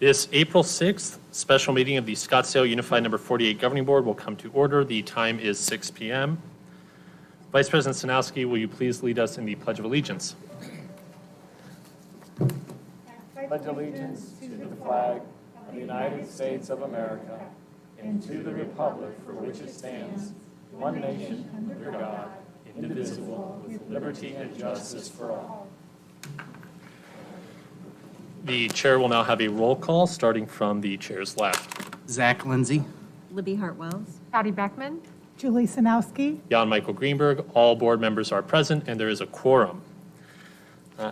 This April 6th special meeting of the Scottsdale Unified Number 48 Governing Board will come to order. The time is 6 p.m. Vice President Sanowski, will you please lead us in the Pledge of Allegiance? Pledge allegiance to the flag of the United States of America and to the republic for which it stands, one nation under God, indivisible, with liberty and justice for all. The chair will now have a roll call starting from the chair's left. Zach Lindsay. Libby Hartwells. Patty Beckman. Julie Sanowski. Jan Michael Greenberg, all board members are present and there is a quorum.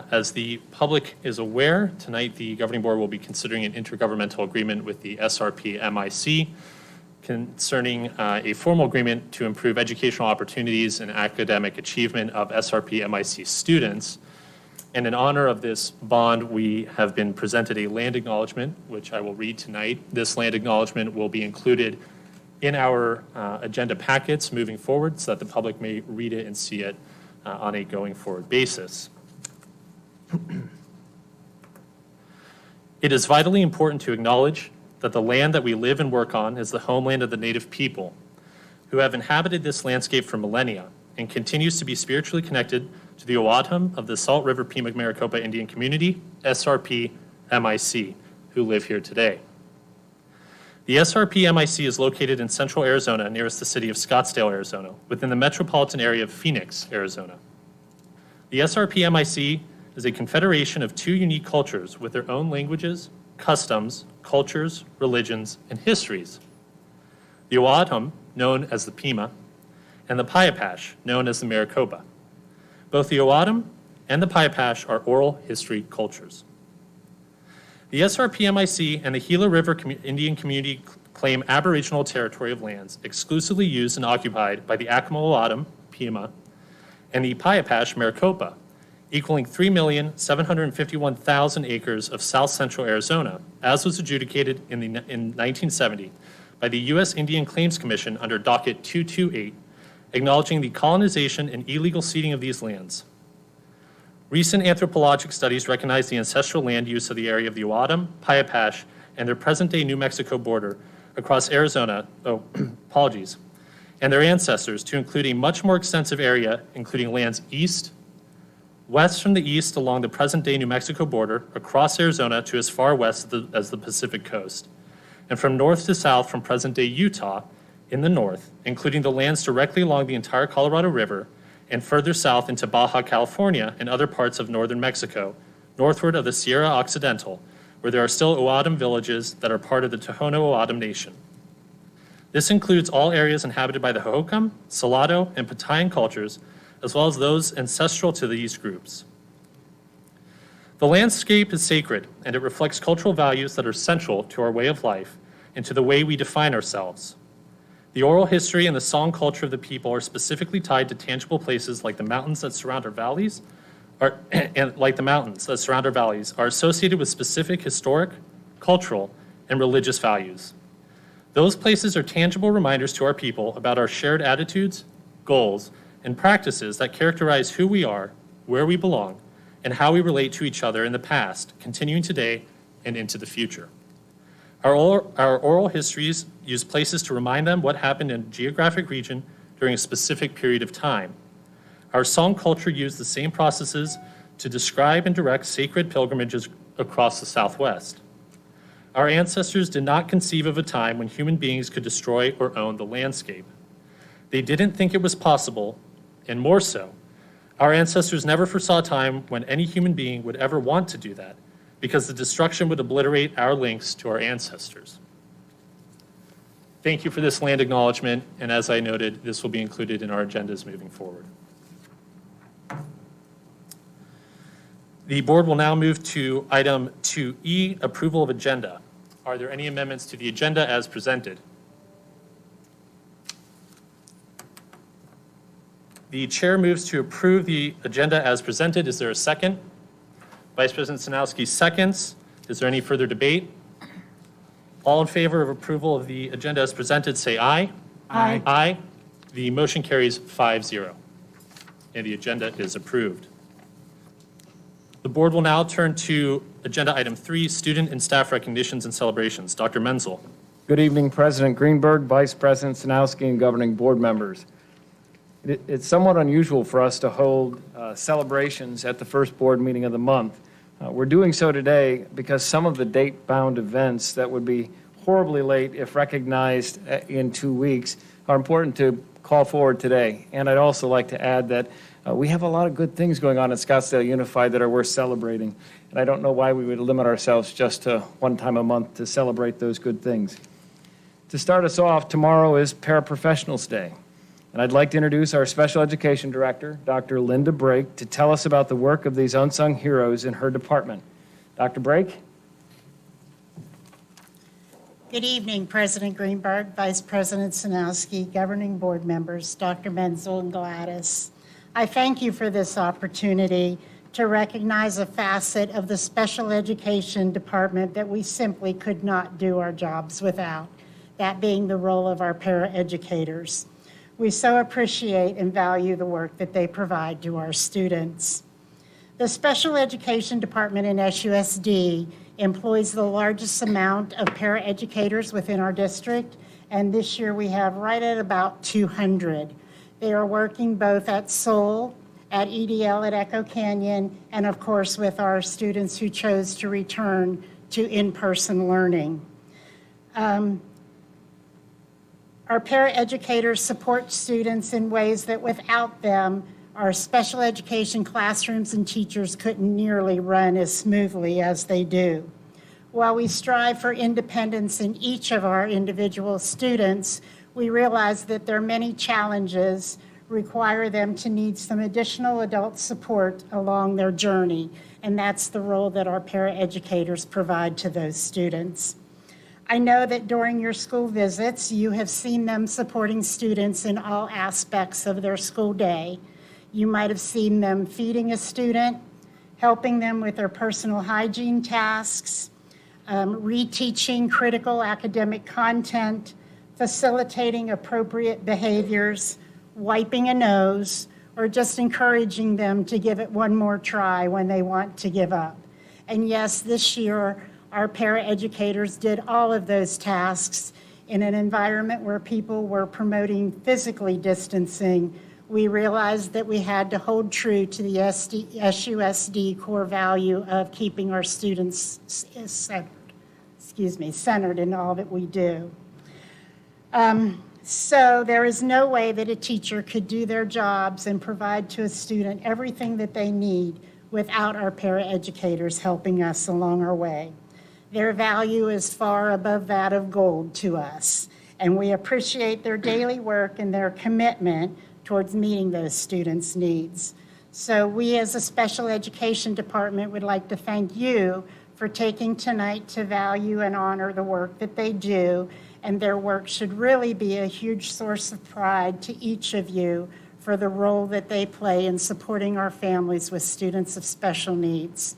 As the public is aware, tonight the governing board will be considering an intergovernmental agreement with the SRP-MIC concerning a formal agreement to improve educational opportunities and academic achievement of SRP-MIC students. And in honor of this bond, we have been presented a land acknowledgement, which I will read tonight. This land acknowledgement will be included in our agenda packets moving forward so that the public may read it and see it on a going forward basis. It is vitally important to acknowledge that the land that we live and work on is the homeland of the Native people who have inhabited this landscape for millennia and continues to be spiritually connected to the Owatum of the Salt River Pima Maricopa Indian Community, SRP-MIC, who live here today. The SRP-MIC is located in central Arizona, nearest the city of Scottsdale, Arizona, within the metropolitan area of Phoenix, Arizona. The SRP-MIC is a confederation of two unique cultures with their own languages, customs, cultures, religions, and histories. The Owatum, known as the Pima, and the Piapash, known as the Maricopa. Both the Owatum and the Piapash are oral history cultures. The SRP-MIC and the Gila River Indian Community claim aboriginal territory of lands exclusively used and occupied by the Acoma Owatum, Pima, and the Piapash, Maricopa, equaling 3,751,000 acres of south central Arizona, as was adjudicated in 1970 by the U.S. Indian Claims Commission under Docket 228, acknowledging the colonization and illegal ceding of these lands. Recent anthropologic studies recognize the ancestral land use of the area of the Owatum, Piapash, and their present-day New Mexico border across Arizona, and their ancestors to include a much more extensive area, including lands west from the east along the present-day New Mexico border, across Arizona to as far west as the Pacific coast, and from north to south from present-day Utah in the north, including the lands directly along the entire Colorado River, and further south into Baja California and other parts of northern Mexico, northward of the Sierra Occidental, where there are still Owatum villages that are part of the Tohono O'odham Nation. This includes all areas inhabited by the Hohokam, Salado, and Patayan cultures, as well as those ancestral to these groups. The landscape is sacred, and it reflects cultural values that are central to our way of life and to the way we define ourselves. The oral history and the song culture of the people are specifically tied to tangible places like the mountains that surround our valleys, are associated with specific historic, cultural, and religious values. Those places are tangible reminders to our people about our shared attitudes, goals, and practices that characterize who we are, where we belong, and how we relate to each other in the past, continuing today and into the future. Our oral histories use places to remind them what happened in a geographic region during a specific period of time. Our song culture used the same processes to describe and direct sacred pilgrimages across the Southwest. Our ancestors did not conceive of a time when human beings could destroy or own the landscape. They didn't think it was possible, and more so, our ancestors never foresaw a time when any human being would ever want to do that, because the destruction would obliterate our links to our ancestors. Thank you for this land acknowledgement, and as I noted, this will be included in our agendas moving forward. The board will now move to item 2E, approval of agenda. Are there any amendments to the agenda as presented? The chair moves to approve the agenda as presented. Is there a second? Vice President Sanowski seconds. Is there any further debate? All in favor of approval of the agenda as presented, say aye. Aye. Aye. The motion carries 5-0, and the agenda is approved. The board will now turn to Agenda item 3, student and staff recognitions and celebrations. Dr. Menzel. Good evening, President Greenberg, Vice President Sanowski, and governing board members. It's somewhat unusual for us to hold celebrations at the first board meeting of the month. We're doing so today because some of the date-bound events that would be horribly late if recognized in 2 weeks are important to call forward today. And I'd also like to add that we have a lot of good things going on at Scottsdale Unified that are worth celebrating. And I don't know why we would limit ourselves just to one time a month to celebrate those good things. To start us off, tomorrow is Paraprofessionals Day. And I'd like to introduce our Special Education Director, Dr. Linda Brake, to tell us about the work of these unsung heroes in her department. Dr. Brake? Good evening, President Greenberg, Vice President Sanowski, governing board members, Dr. Menzel and Gladys. I thank you for this opportunity to recognize a facet of the special education department that we simply could not do our jobs without, that being the role of our paraeducators. We so appreciate and value the work that they provide to our students. The special education department in SUSD employs the largest amount of paraeducators within our district, and this year we have right at about 200. They are working both at Seoul, at EDL at Echo Canyon, and of course with our students who chose to return to in-person learning. Our paraeducators support students in ways that without them, our special education classrooms and teachers couldn't nearly run as smoothly as they do. While we strive for independence in each of our individual students, we realize that their many challenges require them to need some additional adult support along their journey, and that's the role that our paraeducators provide to those students. I know that during your school visits, you have seen them supporting students in all aspects of their school day. You might have seen them feeding a student, helping them with their personal hygiene tasks, reteaching critical academic content, facilitating appropriate behaviors, wiping a nose, or just encouraging them to give it one more try when they want to give up. And yes, this year, our paraeducators did all of those tasks in an environment where people were promoting physically distancing. We realized that we had to hold true to the SUSD core value of keeping our students centered in all that we do. So there is no way that a teacher could do their jobs and provide to a student everything that they need without our paraeducators helping us along our way. Their value is far above that of gold to us, and we appreciate their daily work and their commitment towards meeting those students' needs. So we as a special education department would like to thank you for taking tonight to value and honor the work that they do, and their work should really be a huge source of pride to each of you for the role that they play in supporting our families with students of special needs.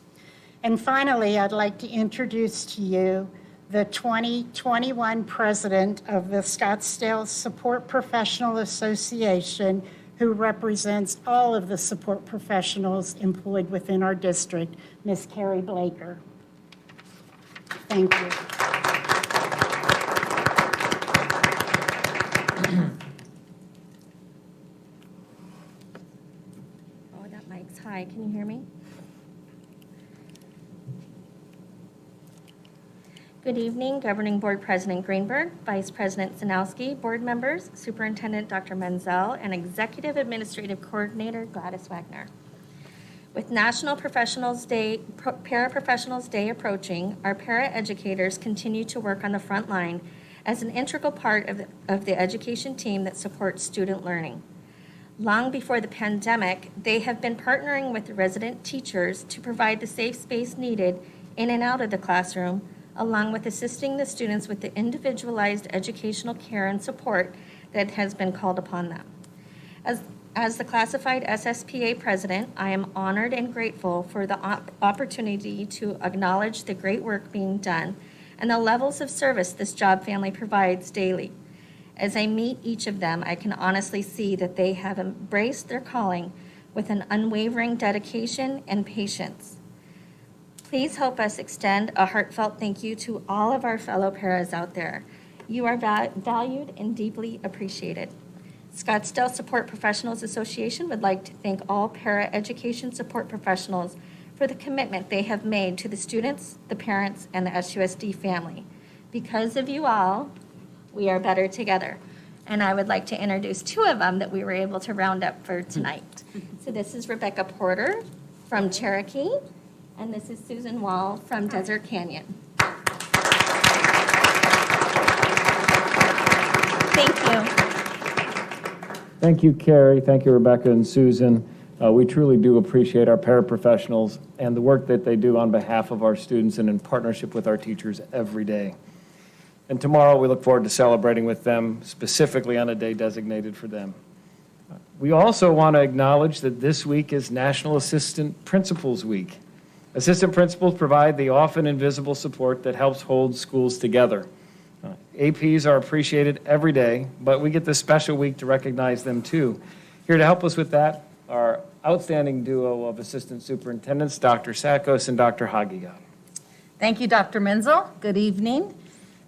And finally, I'd like to introduce to you the 2021 president of the Scottsdale Support Professional Association, who represents all of the support professionals employed within our district, Ms. Carrie Blaker. Thank you. Oh, that mic's high. Can you hear me? Good evening, Governing Board President Greenberg, Vice President Sanowski, board members, Superintendent Dr. Menzel, and Executive Administrative Coordinator Gladys Wagner. With National Paraprofessionals Day approaching, our paraeducators continue to work on the front line as an integral part of the education team that supports student learning. Long before the pandemic, they have been partnering with the resident teachers to provide the safe space needed in and out of the classroom, along with assisting the students with the individualized educational care and support that has been called upon them. As the classified SSPA president, I am honored and grateful for the opportunity to acknowledge the great work being done and the levels of service this job family provides daily. As I meet each of them, I can honestly see that they have embraced their calling with an unwavering dedication and patience. Please help us extend a heartfelt thank you to all of our fellow paras out there. You are valued and deeply appreciated. Scottsdale Support Professionals Association would like to thank all para-education support professionals for the commitment they have made to the students, the parents, and the SUSD family. Because of you all, we are better together. And I would like to introduce two of them that we were able to round up for tonight. So this is Rebecca Porter from Cherokee, and this is Susan Wall from Desert Canyon. Thank you. Thank you, Carrie. Thank you, Rebecca and Susan. We truly do appreciate our paraprofessionals and the work that they do on behalf of our students and in partnership with our teachers every day. And tomorrow, we look forward to celebrating with them, specifically on a day designated for them. We also want to acknowledge that this week is National Assistant Principals Week. Assistant principals provide the often invisible support that helps hold schools together. APs are appreciated every day, but we get this special week to recognize them too. Here to help us with that are outstanding duo of assistant superintendents, Dr. Sakos and Dr. Hagiga. Thank you, Dr. Menzel. Good evening.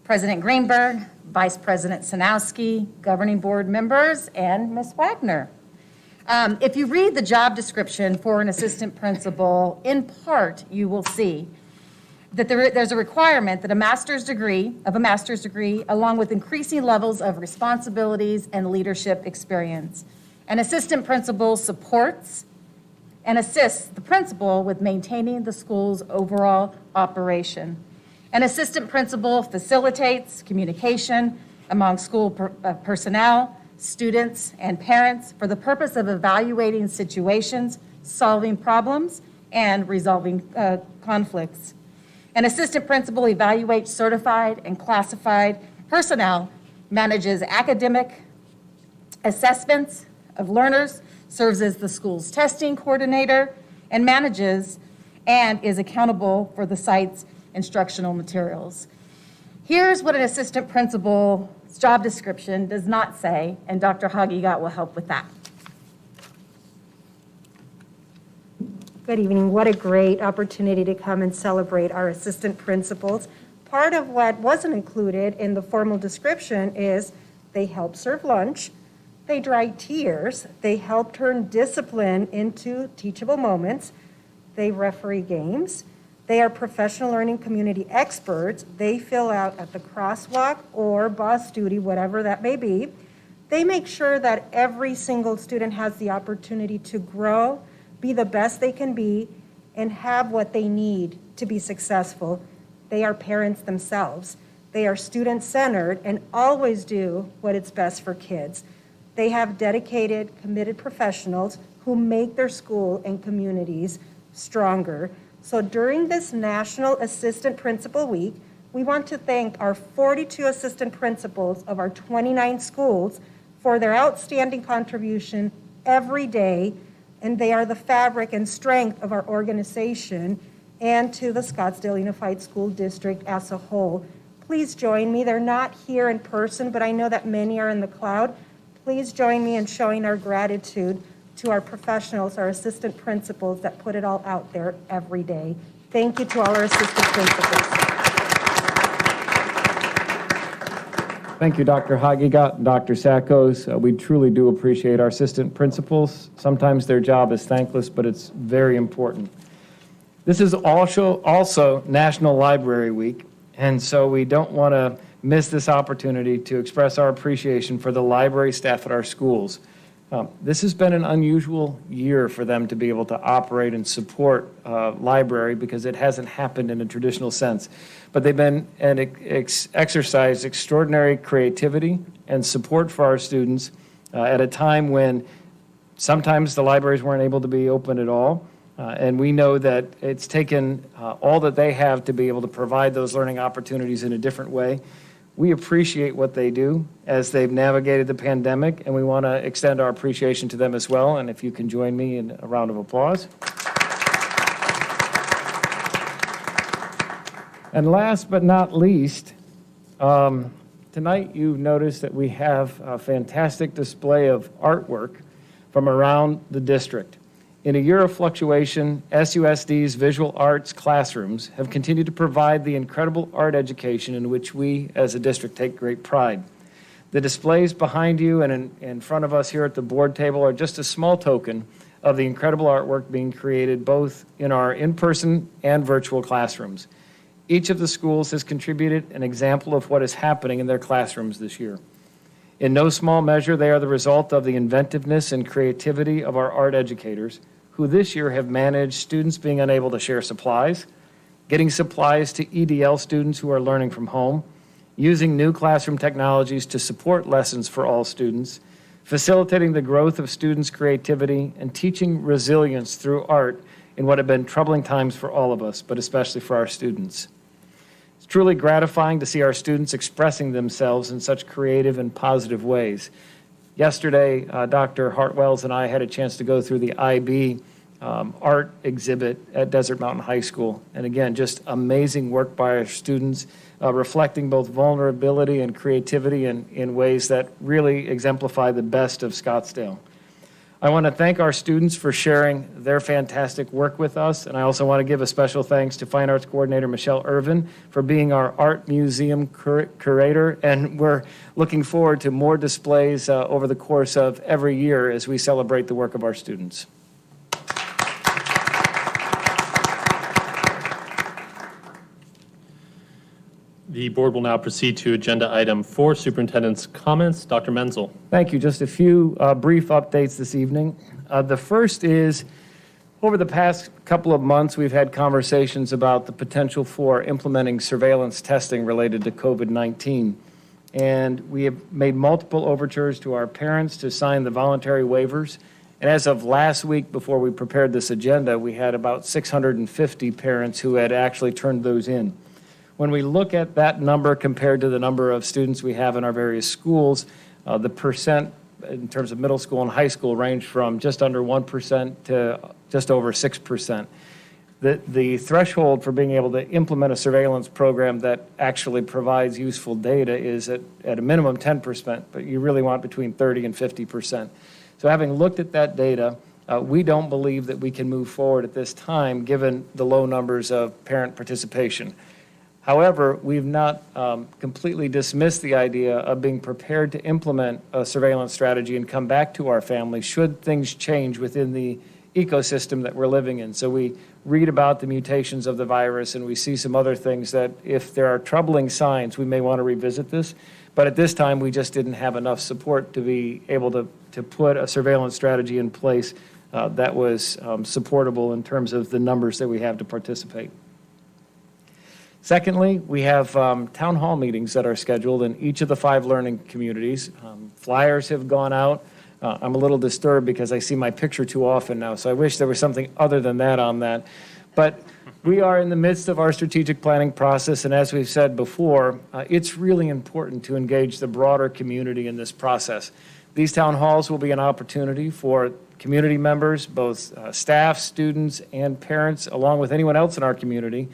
President Greenberg, Vice President Sanowski, governing board members, and Ms. Wagner. If you read the job description for an assistant principal, in part, you will see that there's a requirement that a master's degree, along with increasing levels of responsibilities and leadership experience. An assistant principal supports and assists the principal with maintaining the school's overall operation. An assistant principal facilitates communication among school personnel, students, and parents for the purpose of evaluating situations, solving problems, and resolving conflicts. An assistant principal evaluates certified and classified personnel, manages academic assessments of learners, serves as the school's testing coordinator, and manages and is accountable for the site's instructional materials. Here's what an assistant principal's job description does not say, and Dr. Hagigat will help with that. Good evening. What a great opportunity to come and celebrate our assistant principals. Part of what wasn't included in the formal description is they help serve lunch, they dry tears, they help turn discipline into teachable moments, they referee games, they are professional learning community experts, they fill out at the crosswalk or bus duty, whatever that may be. They make sure that every single student has the opportunity to grow, be the best they can be, and have what they need to be successful. They are parents themselves. They are student-centered and always do what is best for kids. They have dedicated, committed professionals who make their school and communities stronger. So during this National Assistant Principal Week, we want to thank our 42 assistant principals of our 29 schools for their outstanding contribution every day, and they are the fabric and strength of our organization and to the Scottsdale Unified School District as a whole. Please join me. They're not here in person, but I know that many are in the cloud. Please join me in showing our gratitude to our professionals, our assistant principals that put it all out there every day. Thank you to all our assistant principals. Thank you, Dr. Hagigat and Dr. Sakos. We truly do appreciate our assistant principals. Sometimes their job is thankless, but it's very important. This is also National Library Week, and so we don't want to miss this opportunity to express our appreciation for the library staff at our schools. This has been an unusual year for them to be able to operate and support library because it hasn't happened in a traditional sense. But they've been exercised extraordinary creativity and support for our students at a time when sometimes the libraries weren't able to be open at all. And we know that it's taken all that they have to be able to provide those learning opportunities in a different way. We appreciate what they do as they've navigated the pandemic, and we want to extend our appreciation to them as well. And if you can join me in a round of applause. And last but not least, tonight you've noticed that we have a fantastic display of artwork from around the district. In a year of fluctuation, SUSD's visual arts classrooms have continued to provide the incredible art education in which we as a district take great pride. The displays behind you and in front of us here at the board table are just a small token of the incredible artwork being created both in our in-person and virtual classrooms. Each of the schools has contributed an example of what is happening in their classrooms this year. In no small measure, they are the result of the inventiveness and creativity of our art educators, who this year have managed students being unable to share supplies, getting supplies to EDL students who are learning from home, using new classroom technologies to support lessons for all students, facilitating the growth of students' creativity, and teaching resilience through art in what have been troubling times for all of us, but especially for our students. It's truly gratifying to see our students expressing themselves in such creative and positive ways. Yesterday, Dr. Hartwells and I had a chance to go through the IB art exhibit at Desert Mountain High School. And again, just amazing work by our students, reflecting both vulnerability and creativity in ways that really exemplify the best of Scottsdale. I want to thank our students for sharing their fantastic work with us, and I also want to give a special thanks to Fine Arts Coordinator Michelle Irvin for being our art museum curator, and we're looking forward to more displays over the course of every year as we celebrate the work of our students. The board will now proceed to agenda item 4, superintendent's comments. Dr. Menzel. Thank you. Just a few brief updates this evening. The first is, over the past couple of months, we've had conversations about the potential for implementing surveillance testing related to COVID-19. And we have made multiple overtures to our parents to sign the voluntary waivers. And as of last week, before we prepared this agenda, we had about 650 parents who had actually turned those in. When we look at that number compared to the number of students we have in our various schools, the percent in terms of middle school and high school range from just under 1% to just over 6%. The threshold for being able to implement a surveillance program that actually provides useful data is at a minimum 10%, but you really want between 30 and 50%. So having looked at that data, we don't believe that we can move forward at this time given the low numbers of parent participation. However, we've not completely dismissed the idea of being prepared to implement a surveillance strategy and come back to our families should things change within the ecosystem that we're living in. So we read about the mutations of the virus and we see some other things that if there are troubling signs, we may want to revisit this. But at this time, we just didn't have enough support to be able to put a surveillance strategy in place that was supportable in terms of the numbers that we have to participate. Secondly, we have town hall meetings that are scheduled in each of the 5 learning communities. Flyers have gone out. I'm a little disturbed because I see my picture too often now, so I wish there was something other than that on that. But we are in the midst of our strategic planning process, and as we've said before, it's really important to engage the broader community in this process. These town halls will be an opportunity for community members, both staff, students, and parents, along with anyone else in our community,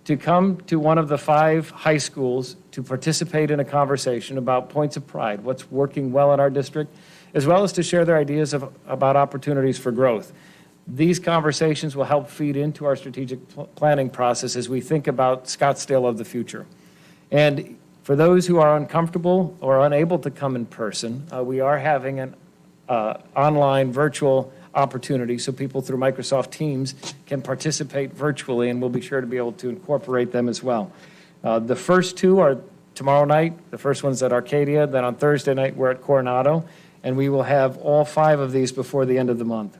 to come to one of the 5 high schools to participate in a conversation about points of pride, what's working well in our district, as well as to share their ideas about opportunities for growth. These conversations will help feed into our strategic planning process as we think about Scottsdale of the future. And for those who are uncomfortable or unable to come in person, we are having an online virtual opportunity so people through Microsoft Teams can participate virtually, and we'll be sure to be able to incorporate them as well. The first 2 are tomorrow night. The first one's at Arcadia. Then on Thursday night, we're at Coronado, and we will have all 5 of these before the end of the month.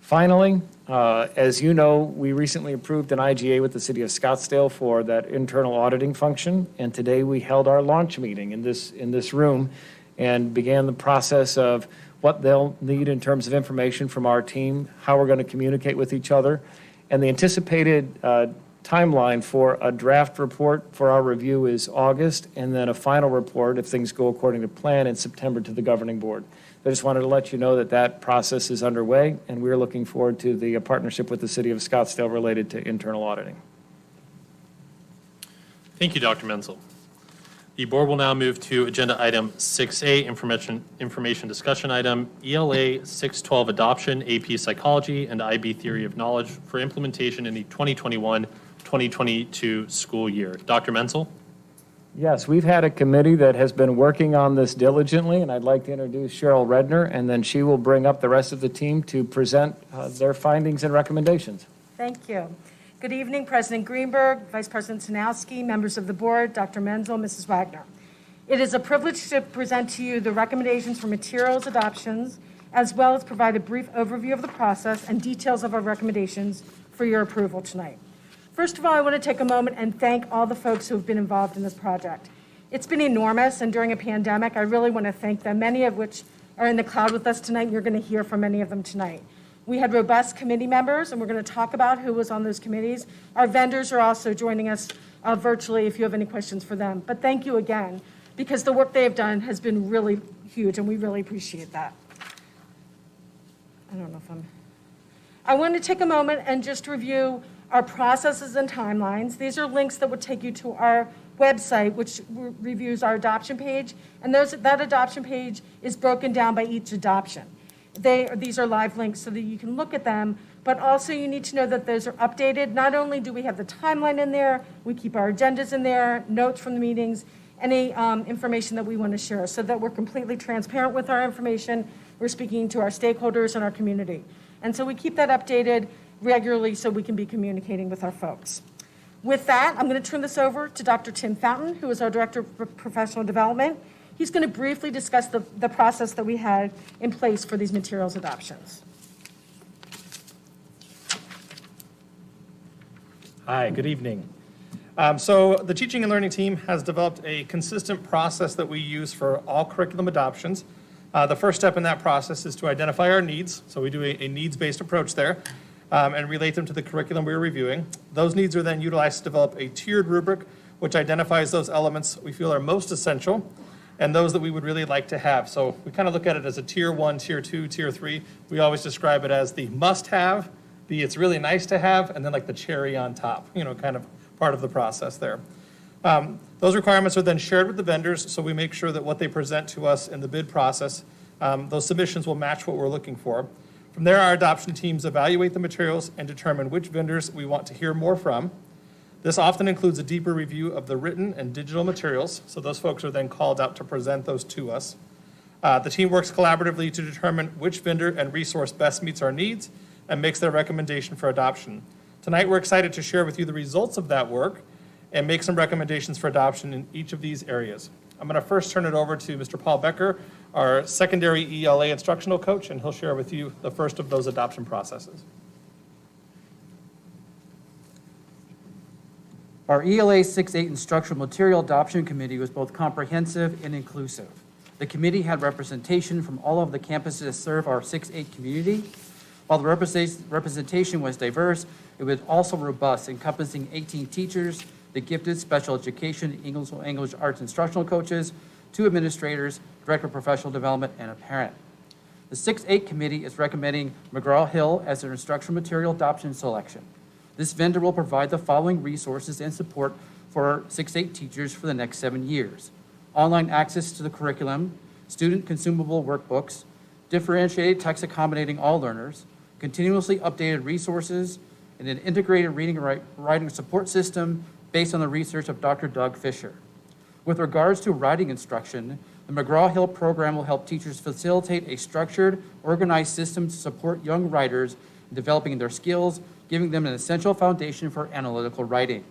Finally, as you know, we recently approved an IGA with the City of Scottsdale for that internal auditing function, and today we held our launch meeting in this room and began the process of what they'll need in terms of information from our team, how we're going to communicate with each other, and the anticipated timeline for a draft report for our review is August, and then a final report, if things go according to plan, in September to the governing board. I just wanted to let you know that that process is underway, and we're looking forward to the partnership with the City of Scottsdale related to internal auditing. Thank you, Dr. Menzel. The board will now move to agenda item 6A, information discussion item, ELA 612 adoption, AP psychology, and IB theory of knowledge for implementation in the 2021-2022 school year. Dr. Menzel? Yes, we've had a committee that has been working on this diligently, and I'd like to introduce Cheryl Redner, and then she will bring up the rest of the team to present their findings and recommendations. Thank you. Good evening, President Greenberg, Vice President Sanowski, members of the board, Dr. Menzel, Mrs. Wagner. It is a privilege to present to you the recommendations for materials adoptions, as well as provide a brief overview of the process and details of our recommendations for your approval tonight. First of all, I want to take a moment and thank all the folks who have been involved in this project. It's been enormous, and during a pandemic, I really want to thank them, many of which are in the cloud with us tonight, and you're going to hear from many of them tonight. We had robust committee members, and we're going to talk about who was on those committees. Our vendors are also joining us virtually if you have any questions for them. But thank you again, because the work they have done has been really huge, and we really appreciate that. I want to take a moment and just review our processes and timelines. These are links that would take you to our website, which reviews our adoption page, and that adoption page is broken down by each adoption. These are live links so that you can look at them, but also you need to know that those are updated. Not only do we have the timeline in there, we keep our agendas in there, notes from the meetings, any information that we want to share so that we're completely transparent with our information. We're speaking to our stakeholders and our community. And so we keep that updated regularly so we can be communicating with our folks. With that, I'm going to turn this over to Dr. Tim Fountain, who is our Director of Professional Development. He's going to briefly discuss the process that we had in place for these materials adoptions. Hi, good evening. So the teaching and learning team has developed a consistent process that we use for all curriculum adoptions. The first step in that process is to identify our needs. So we do a needs-based approach there and relate them to the curriculum we're reviewing. Those needs are then utilized to develop a tiered rubric, which identifies those elements we feel are most essential and those that we would really like to have. So we kind of look at it as a tier 1, tier 2, tier 3. We always describe it as the must-have, the it's really nice to have, and then like the cherry on top, kind of part of the process there. Those requirements are then shared with the vendors, so we make sure that what they present to us in the bid process, those submissions will match what we're looking for. From there, our adoption teams evaluate the materials and determine which vendors we want to hear more from. This often includes a deeper review of the written and digital materials, so those folks are then called out to present those to us. The team works collaboratively to determine which vendor and resource best meets our needs and makes their recommendation for adoption. Tonight, we're excited to share with you the results of that work and make some recommendations for adoption in each of these areas. I'm going to first turn it over to Mr. Paul Becker, our secondary ELA instructional coach, and he'll share with you the first of those adoption processes. Our ELA 6-8 Instructional Material Adoption Committee was both comprehensive and inclusive. The committee had representation from all of the campuses that serve our 6-8 community. While the representation was diverse, it was also robust, encompassing 18 teachers, the gifted special education, English arts instructional coaches, 2 administrators, director of professional development, and a parent. The 6-8 committee is recommending McGraw-Hill as their instructional material adoption selection. This vendor will provide the following resources and support for our 6-8 teachers for the next 7 years: online access to the curriculum, student consumable workbooks, differentiated text accommodating all learners, continuously updated resources, and an integrated reading and writing support system based on the research of Dr. Doug Fisher. With regards to writing instruction, the McGraw-Hill program will help teachers facilitate a structured, organized system to support young writers in developing their skills, giving them an essential foundation for analytical writing.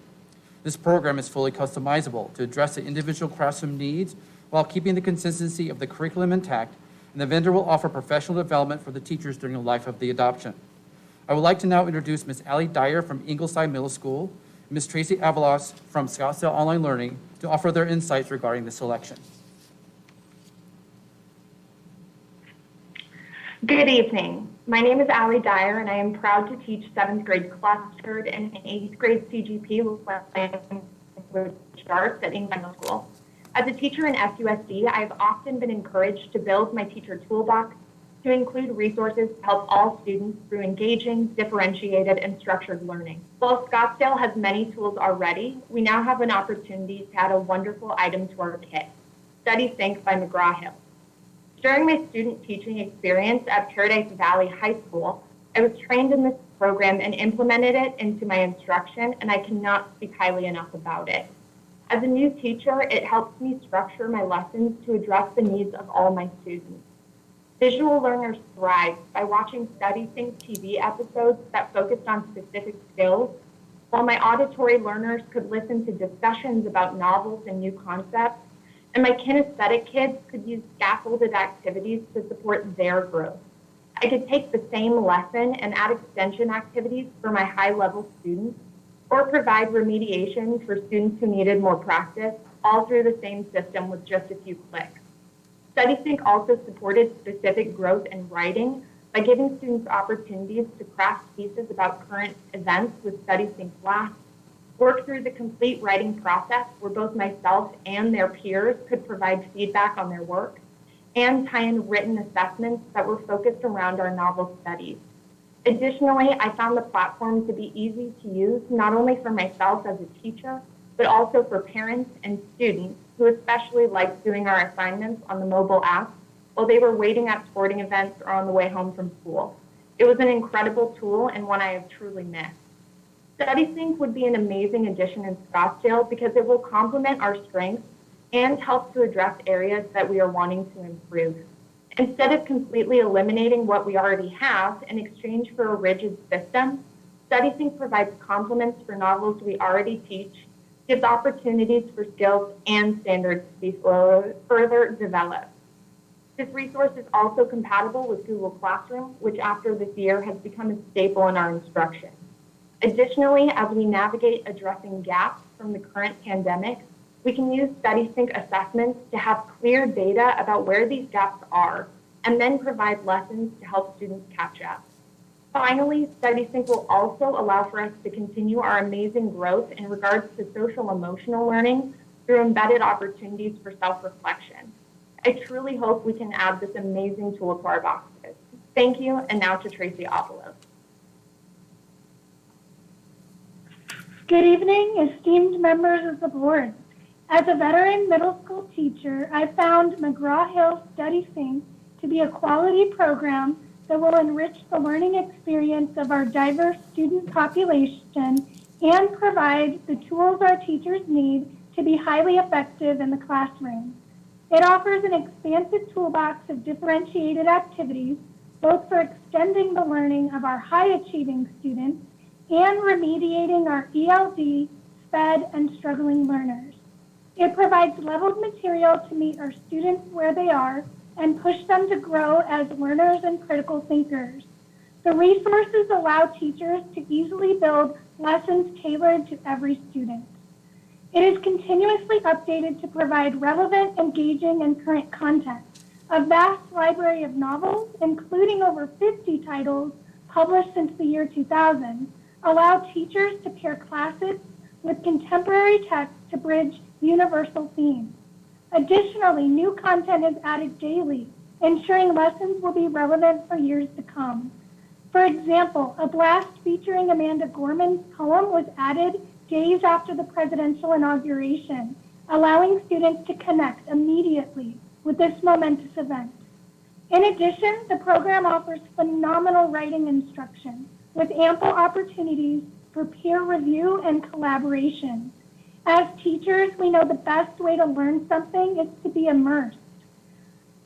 This program is fully customizable to address the individual classroom needs while keeping the consistency of the curriculum intact, and the vendor will offer professional development for the teachers during the life of the adoption. I would like to now introduce Ms. Allie Dyer from Ingleside Middle School and Ms. Tracy Avalos from Scottsdale Online Learning to offer their insights regarding the selection. Good evening. My name is Allie Dyer, and I am proud to teach 7th grade clustered and 8th grade CGP language arts at Ingleside Middle School. As a teacher in SUSD, I've often been encouraged to build my teacher toolbox to include resources to help all students through engaging, differentiated, and structured learning. While Scottsdale has many tools already, we now have an opportunity to add a wonderful item to our kit, Study Sync by McGraw-Hill. During my student teaching experience at Paradise Valley High School, I was trained in this program and implemented it into my instruction, and I cannot speak highly enough about it. As a new teacher, it helps me structure my lessons to address the needs of all my students. Visual learners thrive by watching Study Sync TV episodes that focused on specific skills, while my auditory learners could listen to discussions about novels and new concepts, and my kinesthetic kids could use scaffolded activities to support their growth. I could take the same lesson and add extension activities for my high-level students, or provide remediation for students who needed more practice, all through the same system with just a few clicks. StudySync also supported specific growth in writing by giving students opportunities to craft pieces about current events with StudySync Blast, work through the complete writing process where both myself and their peers could provide feedback on their work, and tie in written assessments that were focused around our novel studies. Additionally, I found the platform to be easy to use, not only for myself as a teacher, but also for parents and students who especially liked doing our assignments on the mobile app while they were waiting at sporting events or on the way home from school. It was an incredible tool and one I have truly missed. StudySync would be an amazing addition in Scottsdale because it will complement our strengths and help to address areas that we are wanting to improve. Instead of completely eliminating what we already have in exchange for a rigid system, StudySync provides complements for novels we already teach, gives opportunities for skills and standards to be further developed. This resource is also compatible with Google Classroom, which after this year has become a staple in our instruction. Additionally, as we navigate addressing gaps from the current pandemic, we can use StudySync assessments to have clear data about where these gaps are, and then provide lessons to help students catch up. Finally, StudySync will also allow for us to continue our amazing growth in regards to social emotional learning through embedded opportunities for self-reflection. I truly hope we can add this amazing tool to our boxes. Thank you, and now to Tracy Avalos. Good evening, esteemed members of the board. As a veteran middle school teacher, I found McGraw-Hill StudySync to be a quality program that will enrich the learning experience of our diverse student population and provide the tools our teachers need to be highly effective in the classroom. It offers an expansive toolbox of differentiated activities, both for extending the learning of our high-achieving students and remediating our ELD, SPED, and struggling learners. It provides leveled material to meet our students where they are and push them to grow as learners and critical thinkers. The resources allow teachers to easily build lessons tailored to every student. It is continuously updated to provide relevant, engaging, and current content. A vast library of novels, including over 50 titles published since the year 2000, allow teachers to pair classics with contemporary text to bridge universal themes. Additionally, new content is added daily, ensuring lessons will be relevant for years to come. For example, a blast featuring Amanda Gorman's poem was added days after the presidential inauguration, allowing students to connect immediately with this momentous event. In addition, the program offers phenomenal writing instruction with ample opportunities for peer review and collaboration. As teachers, we know the best way to learn something is to be immersed.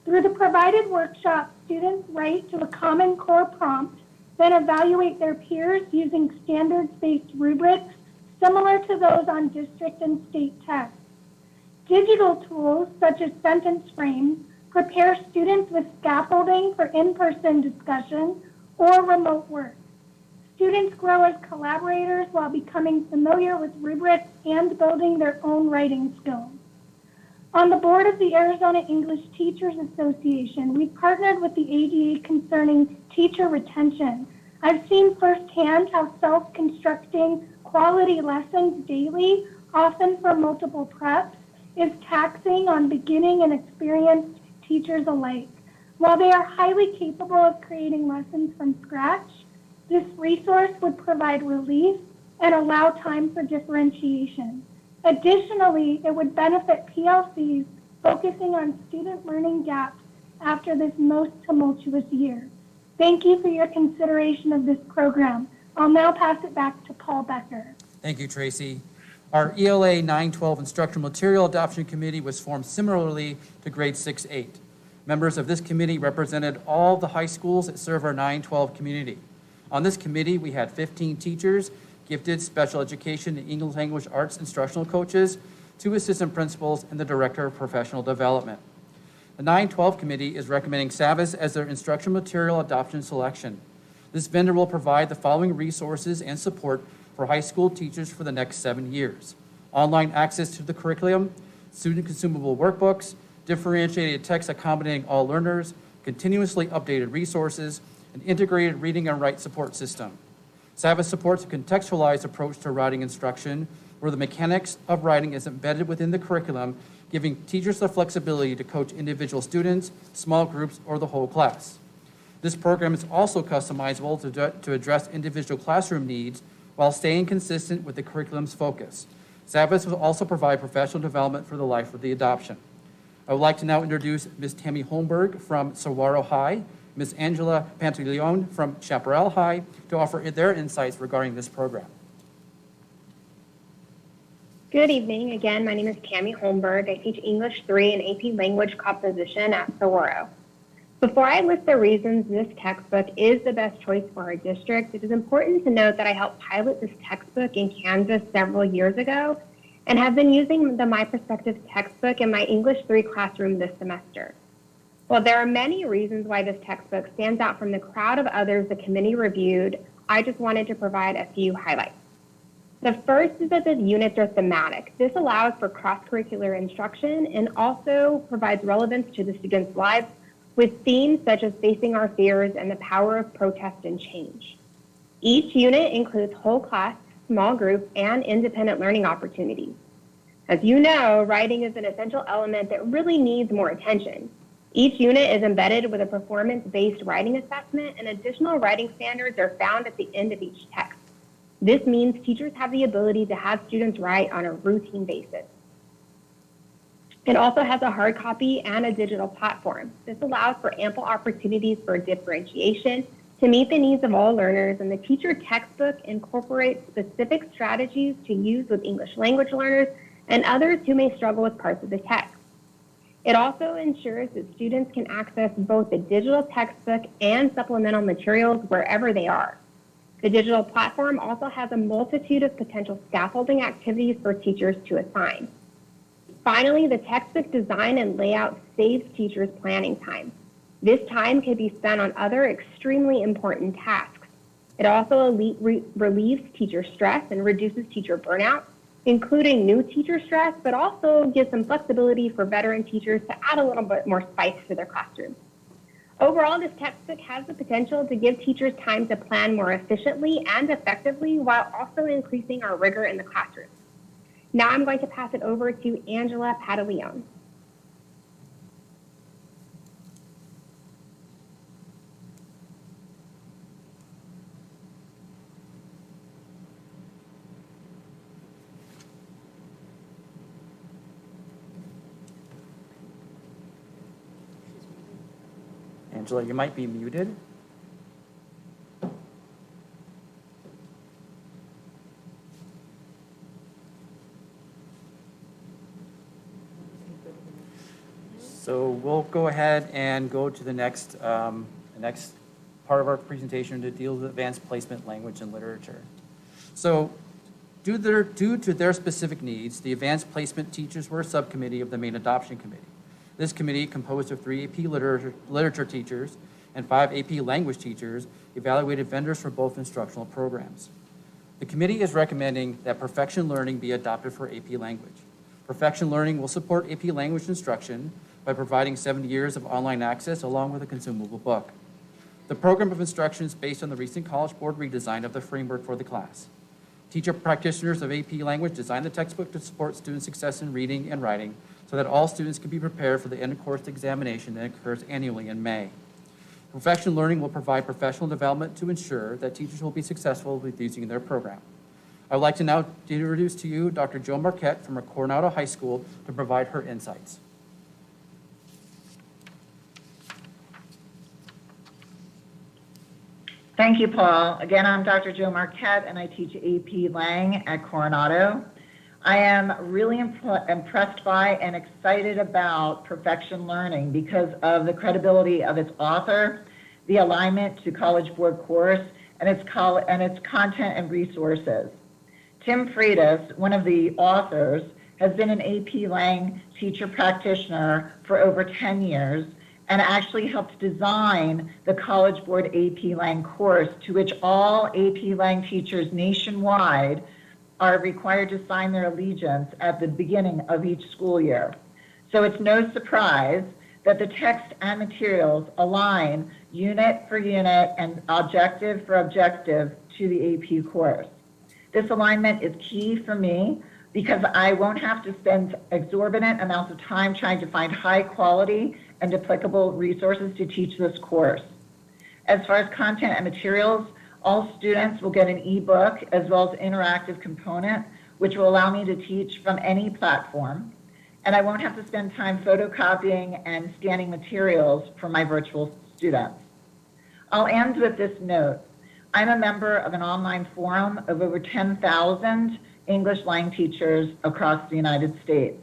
Through the provided workshop, students write to a common core prompt, then evaluate their peers using standards-based rubrics similar to those on district and state tests. Digital tools, such as sentence frames, prepare students with scaffolding for in-person discussion or remote work. Students grow as collaborators while becoming familiar with rubrics and building their own writing skills. On the board of the Arizona English Teachers Association, we partnered with the ADA concerning teacher retention. I've seen firsthand how self-constructing quality lessons daily, often for multiple preps, is taxing on beginning and experienced teachers alike. While they are highly capable of creating lessons from scratch, this resource would provide relief and allow time for differentiation. Additionally, it would benefit PLCs focusing on student learning gaps after this most tumultuous year. Thank you for your consideration of this program. I'll now pass it back to Paul Becker. Thank you, Tracy. Our ELA 912 Instructional Material Adoption Committee was formed similarly to grade 6-8. Members of this committee represented all the high schools that serve our 912 community. On this committee, we had 15 teachers, gifted special education and English language arts instructional coaches, 2 assistant principals, and the director of professional development. The 912 committee is recommending SAVIS as their instructional material adoption selection. This vendor will provide the following resources and support for high school teachers for the next 7 years: online access to the curriculum, student consumable workbooks, differentiated text accommodating all learners, continuously updated resources, an integrated reading and write support system. SAVIS supports a contextualized approach to writing instruction where the mechanics of writing is embedded within the curriculum, giving teachers the flexibility to coach individual students, small groups, or the whole class. This program is also customizable to address individual classroom needs while staying consistent with the curriculum's focus. SAVIS will also provide professional development for the life of the adoption. I would like to now introduce Ms. Tammy Holmberg from Saguaro High, Ms. Angela Pantaleon from Chaparral High, to offer their insights regarding this program. Good evening. Again, my name is Tammy Holmberg. I teach English 3 and AP Language Composition at Saguaro. Before I list the reasons this textbook is the best choice for our district, it is important to note that I helped pilot this textbook in Kansas several years ago and have been using the My Perspective textbook in my English 3 classroom this semester. While there are many reasons why this textbook stands out from the crowd of others the committee reviewed, I just wanted to provide a few highlights. The first is that the units are thematic. This allows for cross-curricular instruction and also provides relevance to the students' lives with themes such as facing our fears and the power of protest and change. Each unit includes whole class, small group, and independent learning opportunities. As you know, writing is an essential element that really needs more attention. Each unit is embedded with a performance-based writing assessment, and additional writing standards are found at the end of each text. This means teachers have the ability to have students write on a routine basis. It also has a hard copy and a digital platform. This allows for ample opportunities for differentiation to meet the needs of all learners, and the teacher textbook incorporates specific strategies to use with English language learners and others who may struggle with parts of the text. It also ensures that students can access both the digital textbook and supplemental materials wherever they are. The digital platform also has a multitude of potential scaffolding activities for teachers to assign. Finally, the textbook design and layout saves teachers planning time. This time can be spent on other extremely important tasks. It also relieves teacher stress and reduces teacher burnout, including new teacher stress, but also gives some flexibility for veteran teachers to add a little bit more spice to their classroom. Overall, this textbook has the potential to give teachers time to plan more efficiently and effectively while also increasing our rigor in the classroom. Now I'm going to pass it over to Angela Pantaleon. Angela, you might be muted. So we'll go ahead and go to the next part of our presentation to deal with advanced placement, language, and literature. So due to their specific needs, the advanced placement teachers were a subcommittee of the main adoption committee. This committee, composed of 3 AP literature teachers and 5 AP language teachers, evaluated vendors for both instructional programs. The committee is recommending that Perfection Learning be adopted for AP language. Perfection Learning will support AP language instruction by providing 7 years of online access along with a consumable book. The program of instruction is based on the recent College Board redesign of the framework for the class. Teacher practitioners of AP language designed the textbook to support student success in reading and writing so that all students can be prepared for the end-of-course examination that occurs annually in May. Professional learning will provide professional development to ensure that teachers will be successful with using their program. I would like to now introduce to you Dr. Joe Marquette from Coronado High School to provide her insights. Thank you, Paul. Again, I'm Dr. Joe Marquette, and I teach AP Lang at Coronado. I am really impressed by and excited about Perfection Learning because of the credibility of its author, the alignment to College Board course, and its content and resources. Tim Freitas, one of the authors, has been an AP Lang teacher practitioner for over 10 years and actually helped design the College Board AP Lang course, to which all AP Lang teachers nationwide are required to sign their allegiance at the beginning of each school year. So it's no surprise that the text and materials align unit for unit and objective for objective to the AP course. This alignment is key for me because I won't have to spend exorbitant amounts of time trying to find high quality and applicable resources to teach this course. As far as content and materials, all students will get an ebook as well as interactive component, which will allow me to teach from any platform. And I won't have to spend time photocopying and scanning materials for my virtual students. I'll end with this note. I'm a member of an online forum of over 10,000 English Lang teachers across the United States.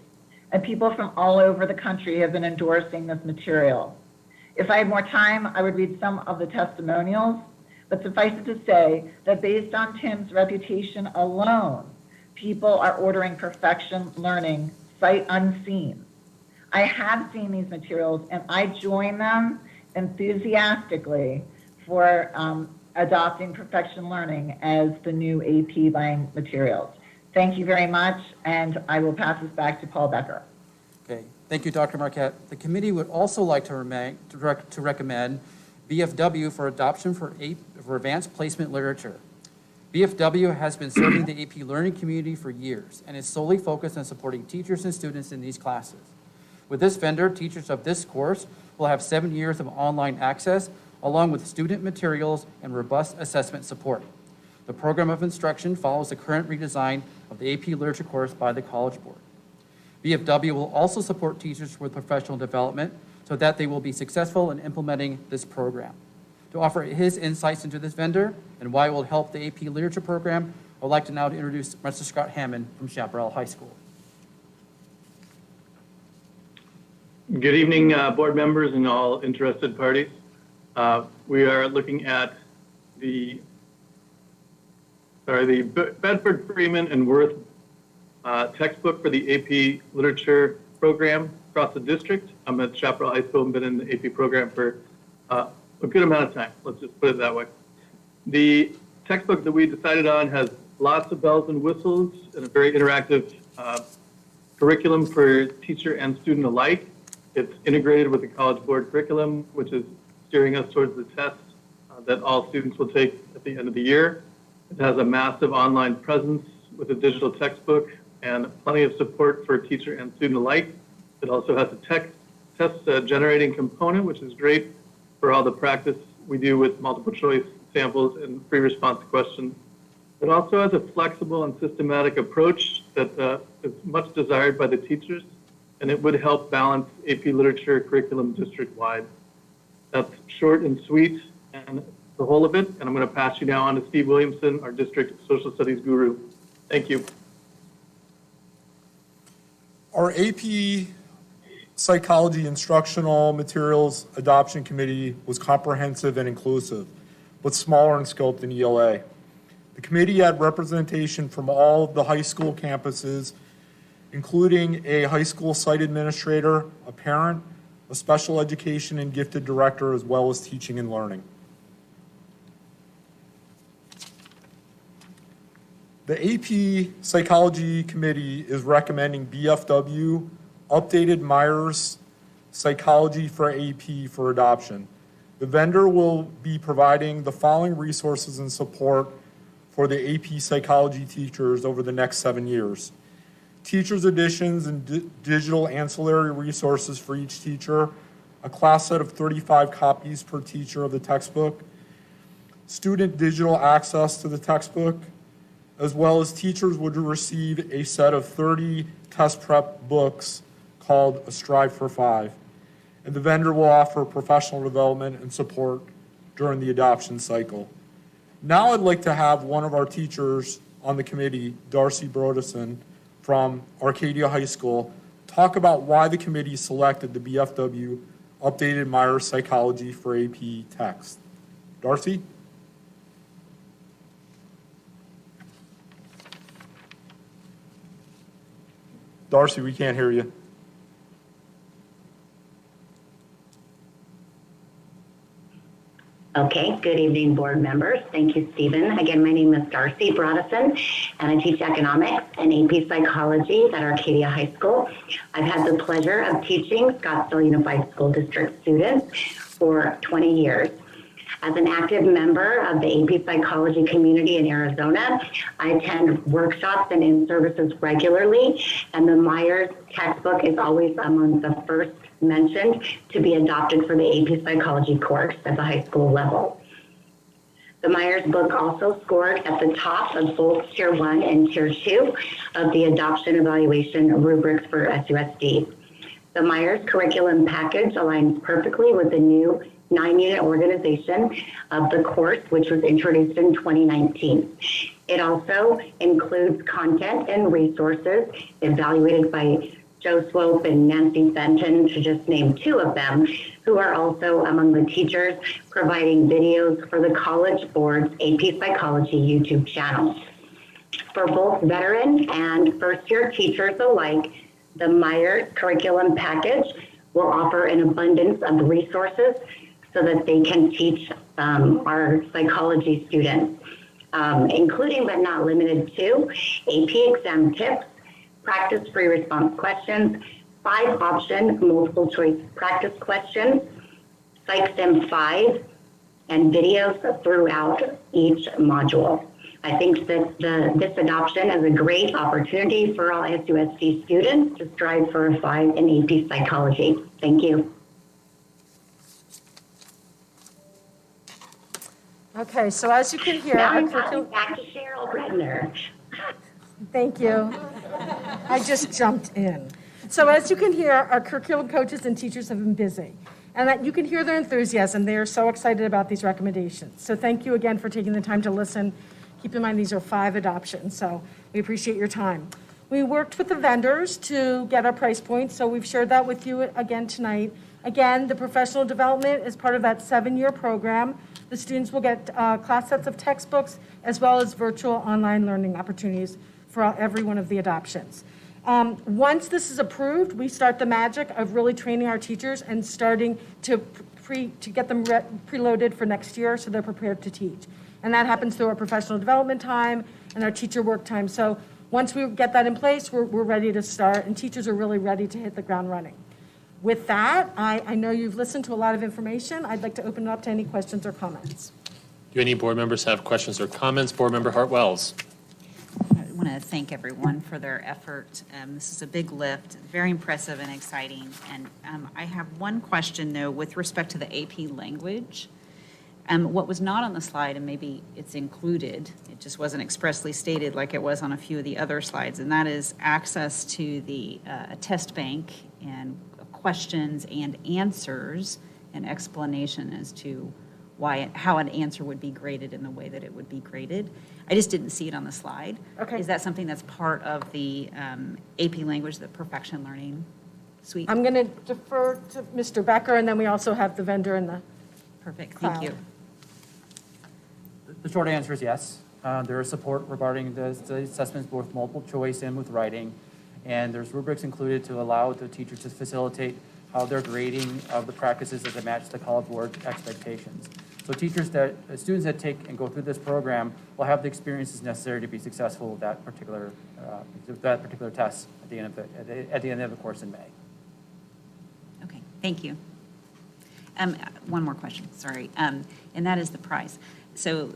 And people from all over the country have been endorsing this material. If I had more time, I would read some of the testimonials, but suffice it to say that based on Tim's reputation alone, people are ordering Perfection Learning sight unseen. I have seen these materials and I join them enthusiastically for adopting Perfection Learning as the new AP Lang materials. Thank you very much, and I will pass this back to Paul Becker. Okay, thank you, Dr. Marquette. The committee would also like to recommend BFW for adoption for advanced placement literature. BFW has been serving the AP learning community for years and is solely focused on supporting teachers and students in these classes. With this vendor, teachers of this course will have 7 years of online access along with student materials and robust assessment support. The program of instruction follows the current redesign of the AP Literature course by the College Board. BFW will also support teachers with professional development so that they will be successful in implementing this program. To offer his insights into this vendor and why it will help the AP Literature program, I would like to now introduce Mr. Scott Hammond from Chaparral High School. Good evening, board members and all interested parties. We are looking at the Bedford, Freeman, and Worth textbook for the AP Literature program across the district. I'm at Chaparral High School and been in the AP program for a good amount of time. Let's just put it that way. The textbook that we decided on has lots of bells and whistles and a very interactive curriculum for teacher and student alike. It's integrated with the College Board curriculum, which is steering us towards the test that all students will take at the end of the year. It has a massive online presence with a digital textbook and plenty of support for teacher and student alike. It also has a test generating component, which is great for all the practice we do with multiple choice samples and free response questions. It also has a flexible and systematic approach that is much desired by the teachers, and it would help balance AP Literature curriculum district-wide. That's short and sweet and the whole of it, and I'm going to pass you now on to Steve Williamson, our district social studies guru. Thank you. Our AP Psychology Instructional Materials Adoption Committee was comprehensive and inclusive, but smaller in scope than ELA. The committee had representation from all of the high school campuses, including a high school site administrator, a parent, a special education and gifted director, as well as teaching and learning. The AP Psychology Committee is recommending BFW updated Myers Psychology for AP for adoption. The vendor will be providing the following resources and support for the AP Psychology teachers over the next 7 years. teachers' editions and digital ancillary resources for each teacher, a class set of 35 copies per teacher of the textbook, student digital access to the textbook, as well as teachers would receive a set of 30 test prep books called A Strive for Five. And the vendor will offer professional development and support during the adoption cycle. Now I'd like to have one of our teachers on the committee, Darcie Bradley from Arcadia High School, talk about why the committee selected the BFW Updated Myers Psychology for AP Text. Darcie? Darcie, we can't hear you. Okay, good evening, board members. Thank you, Stephen. Again, my name is Darcie Bradley, and I teach economics and AP psychology at Arcadia High School. I've had the pleasure of teaching Scottsdale Unified School District students for 20 years. As an active member of the AP psychology community in Arizona, I attend workshops and in-services regularly, and the Myers textbook is always among the first mentioned to be adopted for the AP psychology course at the high school level. The Myers book also scored at the top of both Tier 1 and Tier 2 of the adoption evaluation rubrics for SUSD. The Myers curriculum package aligns perfectly with the new 9-unit organization of the course, which was introduced in 2019. It also includes content and resources evaluated by Joe Swope and Nancy Fenton, to just name two of them, who are also among the teachers providing videos for the College Board's AP Psychology YouTube channel. For both veteran and first-year teachers alike, the Myers curriculum package will offer an abundance of resources so that they can teach our psychology students, including but not limited to AP exam tips, practice free response questions, 5-option multiple choice practice questions, PsychSim 5, and videos throughout each module. I think that this adoption is a great opportunity for all SUSD students to strive for a 5 in AP psychology. Thank you. Okay, so as you can hear, Now our I'm curriculum. back to Cheryl Bredner. Thank you. I just jumped in. So as you can hear, our curriculum coaches and teachers have been busy. And that you can hear their enthusiasm. They are so excited about these recommendations. So thank you again for taking the time to listen. Keep in mind, these are 5 adoptions, so we appreciate your time. We worked with the vendors to get our price points, so we've shared that with you again tonight. Again, the professional development is part of that 7-year program. The students will get class sets of textbooks as well as virtual online learning opportunities for every one of the adoptions. Once this is approved, we start the magic of really training our teachers and starting to get them preloaded for next year so they're prepared to teach. And that happens through our professional development time and our teacher work time. So once we get that in place, we're ready to start, and teachers are really ready to hit the ground running. With that, I know you've listened to a lot of information. I'd like to open it up to any questions or comments. Do any board members have questions or comments? Board Member Hart-Wells. I want to thank everyone for their effort. This is a big lift, very impressive and exciting. And I have one question, though, with respect to the AP language. What was not on the slide, and maybe it's included, it just wasn't expressly stated like it was on a few of the other slides, and that is access to the test bank and questions and answers and explanation as to how an answer would be graded in the way that it would be graded. I just didn't see it on the slide. Okay. Is that something that's part of the AP language, the Perfection Learning Suite? I'm going to defer to Mr. Becker, and then we also have the vendor in the Perfect, cloud. thank you. The short answer is yes. There is support regarding the assessments, both multiple choice and with writing. And there's rubrics included to allow the teachers to facilitate how they're grading of the practices that match the College Board expectations. So students that take and go through this program will have the experiences necessary to be successful with that particular test at the end of the course in May. Okay, thank you. One more question, sorry, and that is the price. So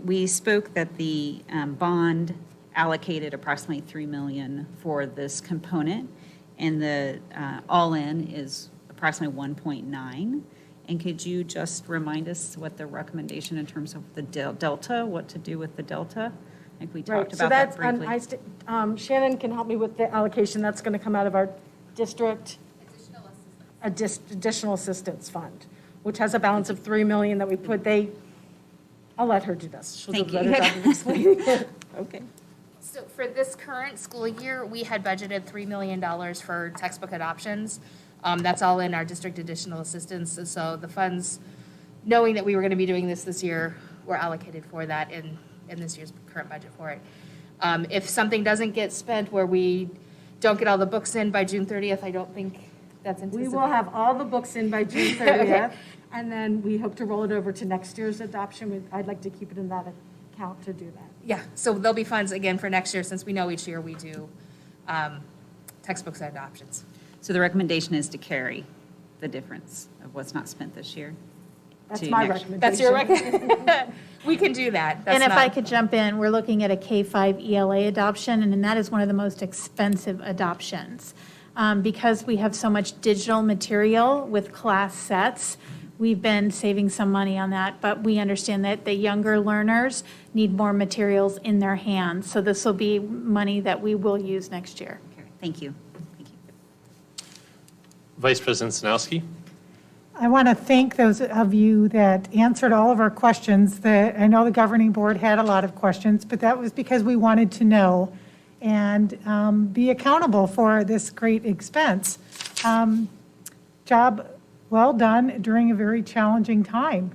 we spoke that the bond allocated approximately $3 million for this component, and the all-in is approximately 1.9. And could you just remind us what the recommendation in terms of the delta, what to do with the delta? I think we talked about that briefly. Shannon can help me with the allocation. That's going to come out of our district additional assistance fund, which has a balance of $3 million that we put. I'll let her do this. She'll do a better job of explaining it. Okay. So for this current school year, we had budgeted $3 million for textbook adoptions. That's all in our district additional assistance. And so the funds, knowing that we were going to be doing this year, were allocated for that in this year's current budget for it. If something doesn't get spent where we don't get all the books in by June 30th, I don't think that's anticipated. We will have all the books in by June 30th, okay. And then we hope to roll it over to next year's adoption. I'd like to keep it in that account to do that. Yeah, so there'll be funds again for next year, since we know each year we do textbooks and adoptions. So the recommendation is to carry the difference of what's not spent this year. That's my recommendation. That's your recommendation. We can do that. And if I could jump in, we're looking at a K-5 ELA adoption, and that is one of the most expensive adoptions. Because we have so much digital material with class sets, we've been saving some money on that, but we understand that the younger learners need more materials in their hands. So this will be money that we will use next year. Okay, thank you. Vice President Sanowski. I want to thank those of you that answered all of our questions. I know the governing board had a lot of questions, but that was because we wanted to know and be accountable for this great expense. Job well done during a very challenging time.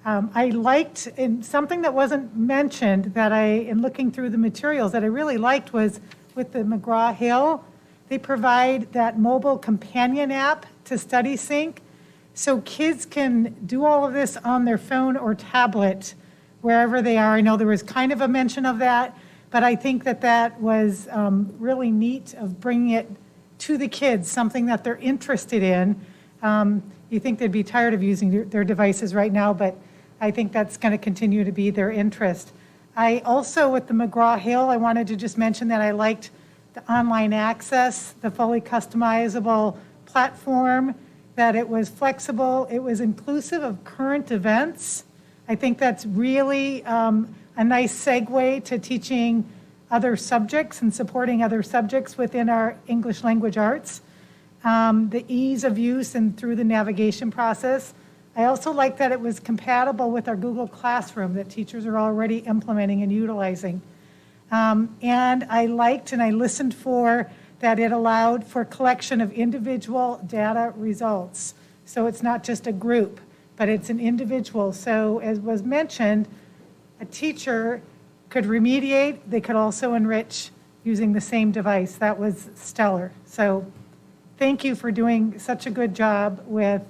I liked, and something that wasn't mentioned that in looking through the materials that I really liked was with the McGraw-Hill, they provide that mobile companion app to StudySync. So kids can do all of this on their phone or tablet wherever they are. I know there was kind of a mention of that, but I think that was really neat of bringing it to the kids, something that they're interested in. You think they'd be tired of using their devices right now, but I think that's going to continue to be their interest. I also, with the McGraw-Hill, I wanted to just mention that I liked the online access, the fully customizable platform, that it was flexible, it was inclusive of current events. I think that's really a nice segue to teaching other subjects and supporting other subjects within our English language arts. The ease of use and through the navigation process. I also like that it was compatible with our Google Classroom that teachers are already implementing and utilizing. And I liked and I listened for that it allowed for collection of individual data results. So it's not just a group, but it's an individual. So as was mentioned, a teacher could remediate, they could also enrich using the same device. That was stellar. So thank you for doing such a good job with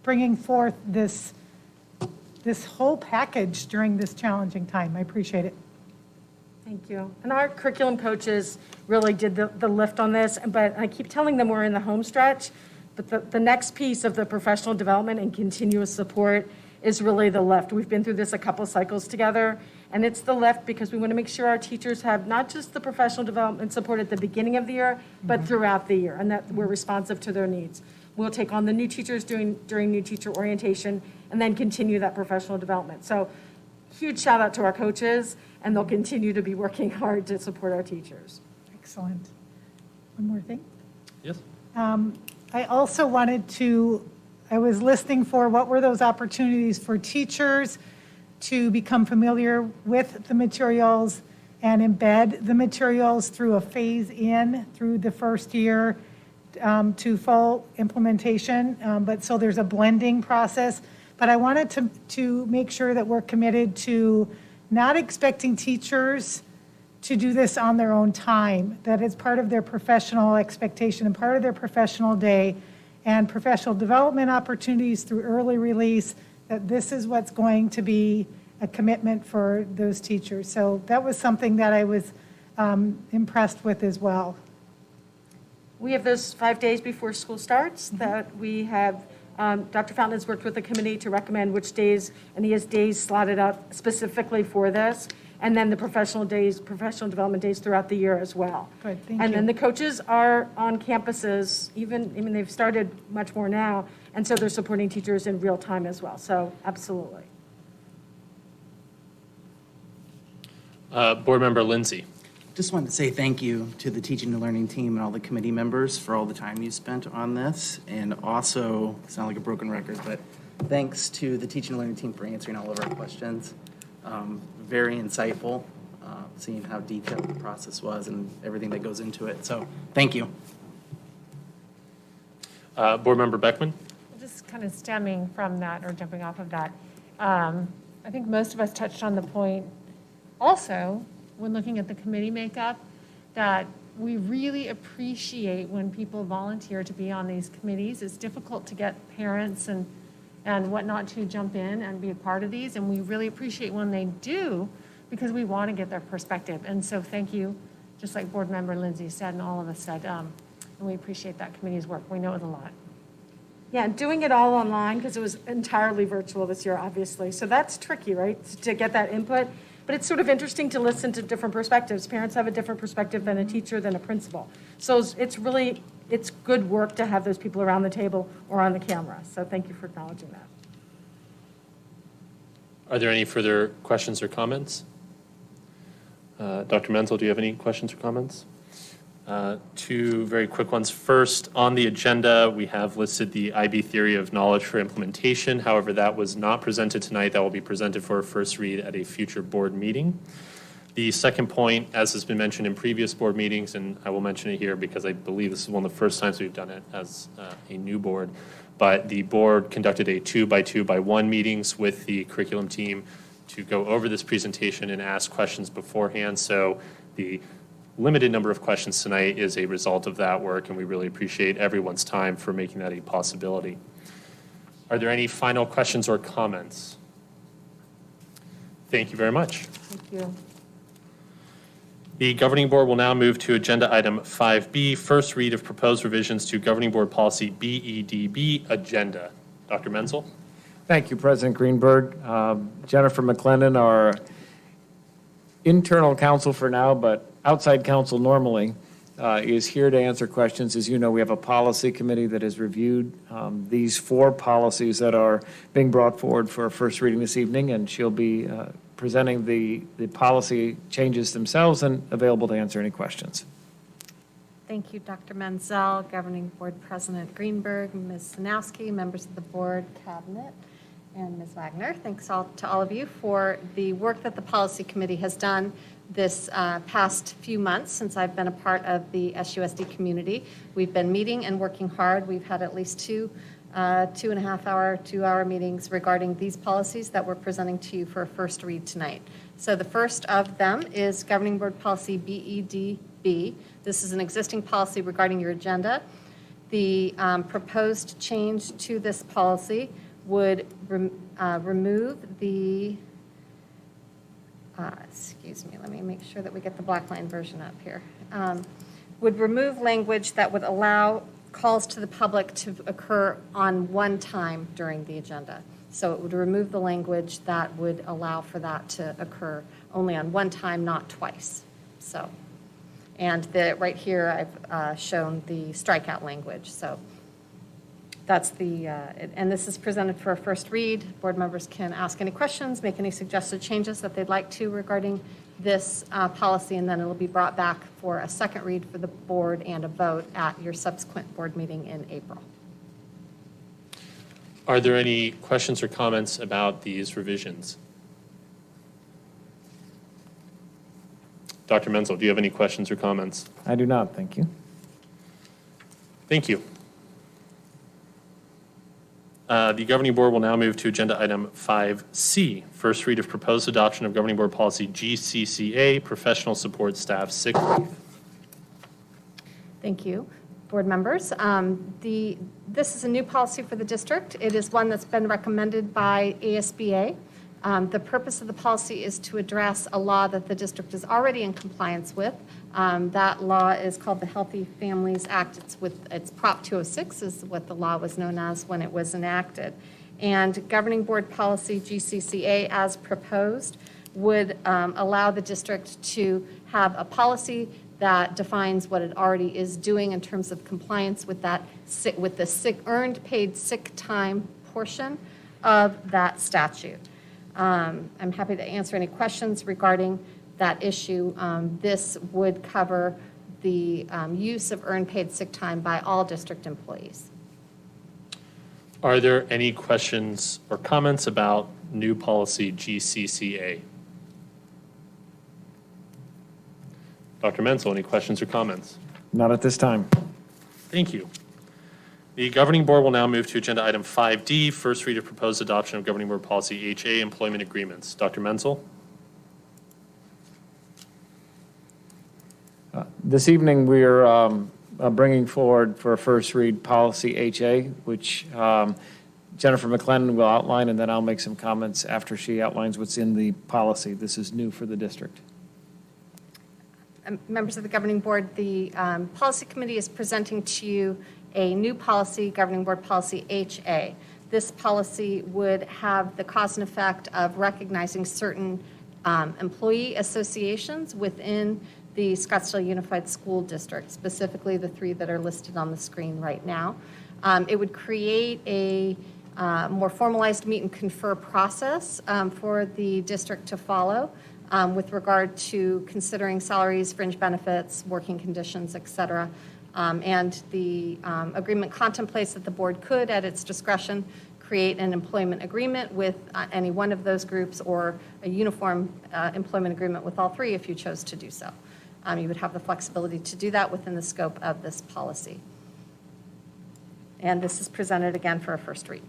bringing forth this whole package during this challenging time. I appreciate it. Thank you. And our curriculum coaches really did the lift on this, but I keep telling them we're in the home stretch, but the next piece of the professional development and continuous support is really the lift. We've been through this a couple cycles together, and it's the lift because we want to make sure our teachers have not just the professional development support at the beginning of the year, but throughout the year, and that we're responsive to their needs. We'll take on the new teachers during new teacher orientation and then continue that professional development. So huge shout out to our coaches, and they'll continue to be working hard to support our teachers. Excellent. One more thing. Yes. I also I was listening for what were those opportunities for teachers to become familiar with the materials and embed the materials through a phase in through the first year to full implementation. But so there's a blending process. But I wanted to make sure that we're committed to not expecting teachers to do this on their own time, that it's part of their professional expectation and part of their professional day and professional development opportunities through early release, that this is what's going to be a commitment for those teachers. So that was something that I was impressed with as well. We have those 5 days before school starts that we have, Dr. Fountain has worked with the committee to recommend which days, and he has days slotted out specifically for this. and then the professional development days throughout the year as well. Good, thank And you. then the coaches are on campuses, they've started much more now, and so they're supporting teachers in real time as well, so absolutely. Board Member Lindsay. Just wanted to say thank you to the teaching and learning team and all the committee members for all the time you spent on this. And also, sound like a broken record, but thanks to the teaching and learning team for answering all of our questions. Very insightful, seeing how detailed the process was and everything that goes into it. So thank you. Board Member Beckman. Just kind of stemming from that or jumping off of that, I think most of us touched on the point also when looking at the committee makeup that we really appreciate when people volunteer to be on these committees. It's difficult to get parents and whatnot to jump in and be a part of these, and we really appreciate when they do because we want to get their perspective. And so thank you, just like Board Member Lindsay said and all of us said, and we appreciate that committee's work. We know it was a lot. Yeah, and doing it all online, because it was entirely virtual this year, obviously. So that's tricky, right, to get that input. But it's sort of interesting to listen to different perspectives. Parents have a different perspective than a teacher, than a principal. So it's good work to have those people around the table or on the camera. So thank you for acknowledging that. Are there any further questions or comments? Dr. Menzel, do you have any questions or comments? Two very quick ones. First, on the agenda, we have listed the IB theory of knowledge for implementation. However, that was not presented tonight. That will be presented for a first read at a future board meeting. The second point, as has been mentioned in previous board meetings, and I will mention it here because I believe this is one of the first times we've done it as a new board, but the board conducted a 2x2x1 meetings with the curriculum team to go over this presentation and ask questions beforehand. So the limited number of questions tonight is a result of that work, and we really appreciate everyone's time for making that a possibility. Are there any final questions or comments? Thank you very much. Thank you. The Governing Board will now move to Agenda Item 5B, first read of proposed revisions to Governing Board Policy BEDB agenda. Dr. Menzel? Thank you, President Greenberg. Jennifer McLennan, our internal counsel for now, but outside counsel normally, is here to answer questions. As you know, we have a policy committee that has reviewed these 4 policies that are being brought forward for a first reading this evening, and she'll be presenting the policy changes themselves and available to answer any questions. Thank you, Dr. Menzel, Governing Board President Greenberg, Ms. Sanowski, members of the board, cabinet, and Ms. Wagner. Thanks to all of you for the work that the policy committee has done this past few months since I've been a part of the SUSD community. We've been meeting and working hard. We've had at least 2.5-hour meetings regarding these policies that we're presenting to you for a first read tonight. So the first of them is Governing Board Policy BEDB. This is an existing policy regarding your agenda. The proposed change to this policy would remove the excuse me, let me make sure that we get the black line version up here, would remove language that would allow calls to the public to occur on one time during the agenda. So it would remove the language that would allow for that to occur only on one time, not twice. So, and right here I've shown the strikeout language. So that's and this is presented for a first read. Board members can ask any questions, make any suggested changes that they'd like to regarding this policy, and then it'll be brought back for a second read for the board and a vote at your subsequent board meeting in April. Are there any questions or comments about these revisions? Dr. Menzel, do you have any questions or comments? I do not, thank you. Thank you. The Governing Board will now move to Agenda Item 5C, first read of proposed adoption of Governing Board Policy GCCA, Professional Support Staff Sick Leave. Thank you, board members. This is a new policy for the district. It is one that's been recommended by ASBA. The purpose of the policy is to address a law that the district is already in compliance with. That law is called the Healthy Families Act. It's Prop 206 is what the law was known as when it was enacted. And Governing Board Policy GCCA, as proposed, would allow the district to have a policy that defines what it already is doing in terms of compliance with that, with the earned paid sick time portion of that statute. I'm happy to answer any questions regarding that issue. This would cover the use of earned paid sick time by all district employees. Are there any questions or comments about new policy GCCA? Dr. Menzel, any questions or comments? Not at this time. Thank you. The governing board will now move to agenda item 5D, first read of proposed adoption of governing board policy HA, employment agreements. Dr. Menzel? This evening, we are bringing forward for a first read policy HA, which Jennifer McLennan will outline, and then I'll make some comments after she outlines what's in the policy. This is new for the district. Members of the governing board, the policy committee is presenting to you a new policy, governing board policy HA. This policy would have the cause and effect of recognizing certain employee associations within the Scottsdale Unified School District, specifically the 3 that are listed on the screen right now. It would create a more formalized meet and confer process for the district to follow with regard to considering salaries, fringe benefits, working conditions, et cetera. And the agreement contemplates that the board could, at its discretion, create an employment agreement with any one of those groups or a uniform employment agreement with all 3 if you chose to do so. You would have the flexibility to do that within the scope of this policy. And this is presented again for a first read.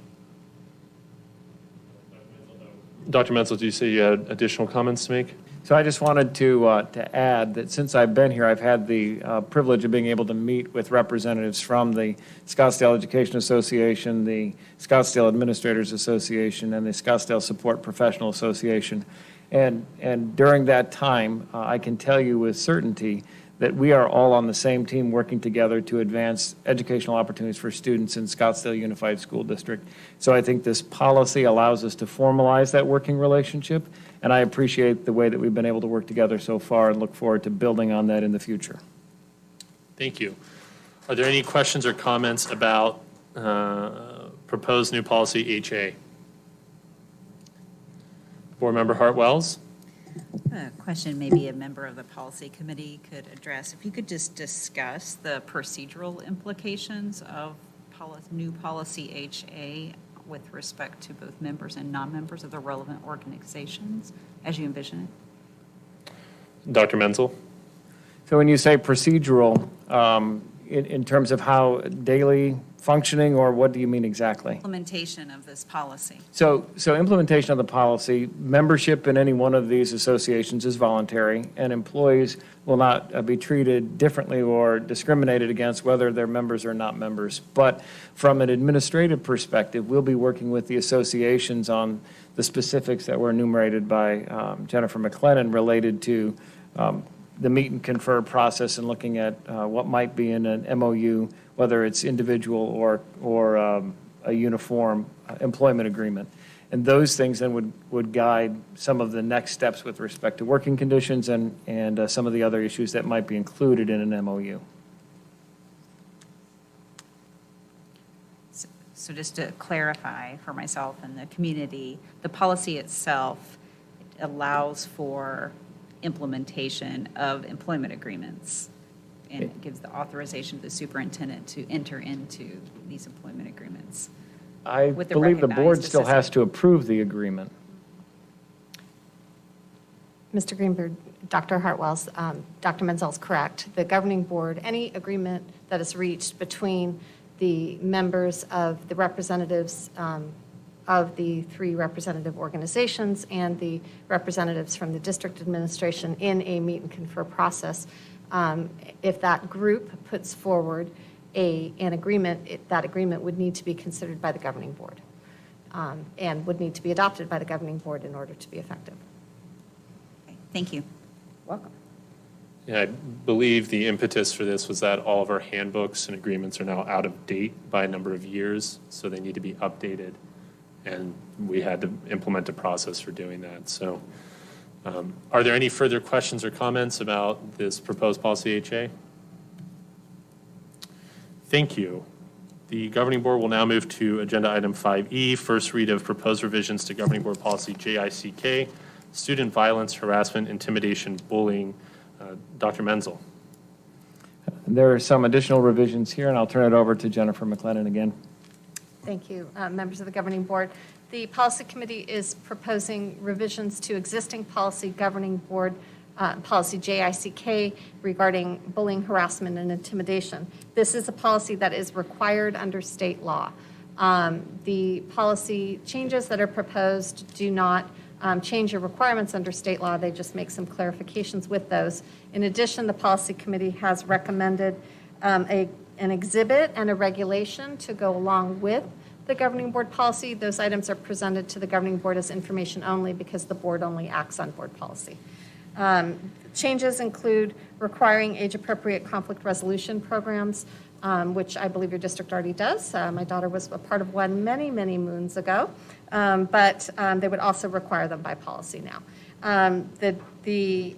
Dr. Menzel, do you say you had additional comments to make? So I just wanted to add that since I've been here, I've had the privilege of being able to meet with representatives from the Scottsdale Education Association, the Scottsdale Administrators Association, and the Scottsdale Support Professional Association. And during that time, I can tell you with certainty that we are all on the same team working together to advance educational opportunities for students in Scottsdale Unified School District. So I think this policy allows us to formalize that working relationship, and I appreciate the way that we've been able to work together so far and look forward to building on that in the future. Thank you. Are there any questions or comments about proposed new policy HA? Board Member Hart-Wells? A question maybe a member of the policy committee could address. If you could just discuss the procedural implications of new policy HA with respect to both members and non-members of the relevant organizations as you envision it. Dr. Menzel? So when you say procedural, in terms of how daily functioning, or what do you mean exactly? Implementation of this policy. So implementation of the policy, membership in any one of these associations is voluntary, and employees will not be treated differently or discriminated against whether they're members or not members. But from an administrative perspective, we'll be working with the associations on the specifics that were enumerated by Jennifer McLennan related to the meet and confer process and looking at what might be in an MOU, whether it's individual or a uniform employment agreement. And those things then would guide some of the next steps with respect to working conditions and some of the other issues that might be included in an MOU. So just to clarify for myself and the community, the policy itself allows for implementation of employment agreements, and it gives the authorization to the superintendent to enter into these employment agreements. I believe the board still has to approve the agreement. Mr. Greenberg, Dr. Hartwell's, Dr. Menzel's correct. The governing board, any agreement that is reached between the members of the representatives of the 3 representative organizations and the representatives from the district administration in a meet and confer process, if that group puts forward an agreement, that agreement would need to be considered by the governing board and would need to be adopted by the governing board in order to be effective. Okay, thank you. Welcome. Yeah, I believe the impetus for this was that all of our handbooks and agreements are now out of date by a number of years, so they need to be updated. And we had to implement a process for doing that. So Are there any further questions or comments about this proposed policy HA? Thank you. The Governing Board will now move to Agenda Item 5E, first read of proposed revisions to Governing Board Policy JICK, student violence, harassment, intimidation, bullying. Dr. Menzel. There are some additional revisions here, and I'll turn it over to Jennifer McLennan again. Thank you, members of the Governing Board. The Policy Committee is proposing revisions to existing policy Governing Board Policy JICK regarding bullying, harassment, and intimidation. This is a policy that is required under state law. The policy changes that are proposed do not change your requirements under state law. They just make some clarifications with those. In addition, the Policy Committee has recommended an exhibit and a regulation to go along with the Governing Board policy. Those items are presented to the Governing Board as information only because the board only acts on board policy. Changes include requiring age-appropriate conflict resolution programs, which I believe your district already does. My daughter was a part of one many, many moons ago, but they would also require them by policy now. The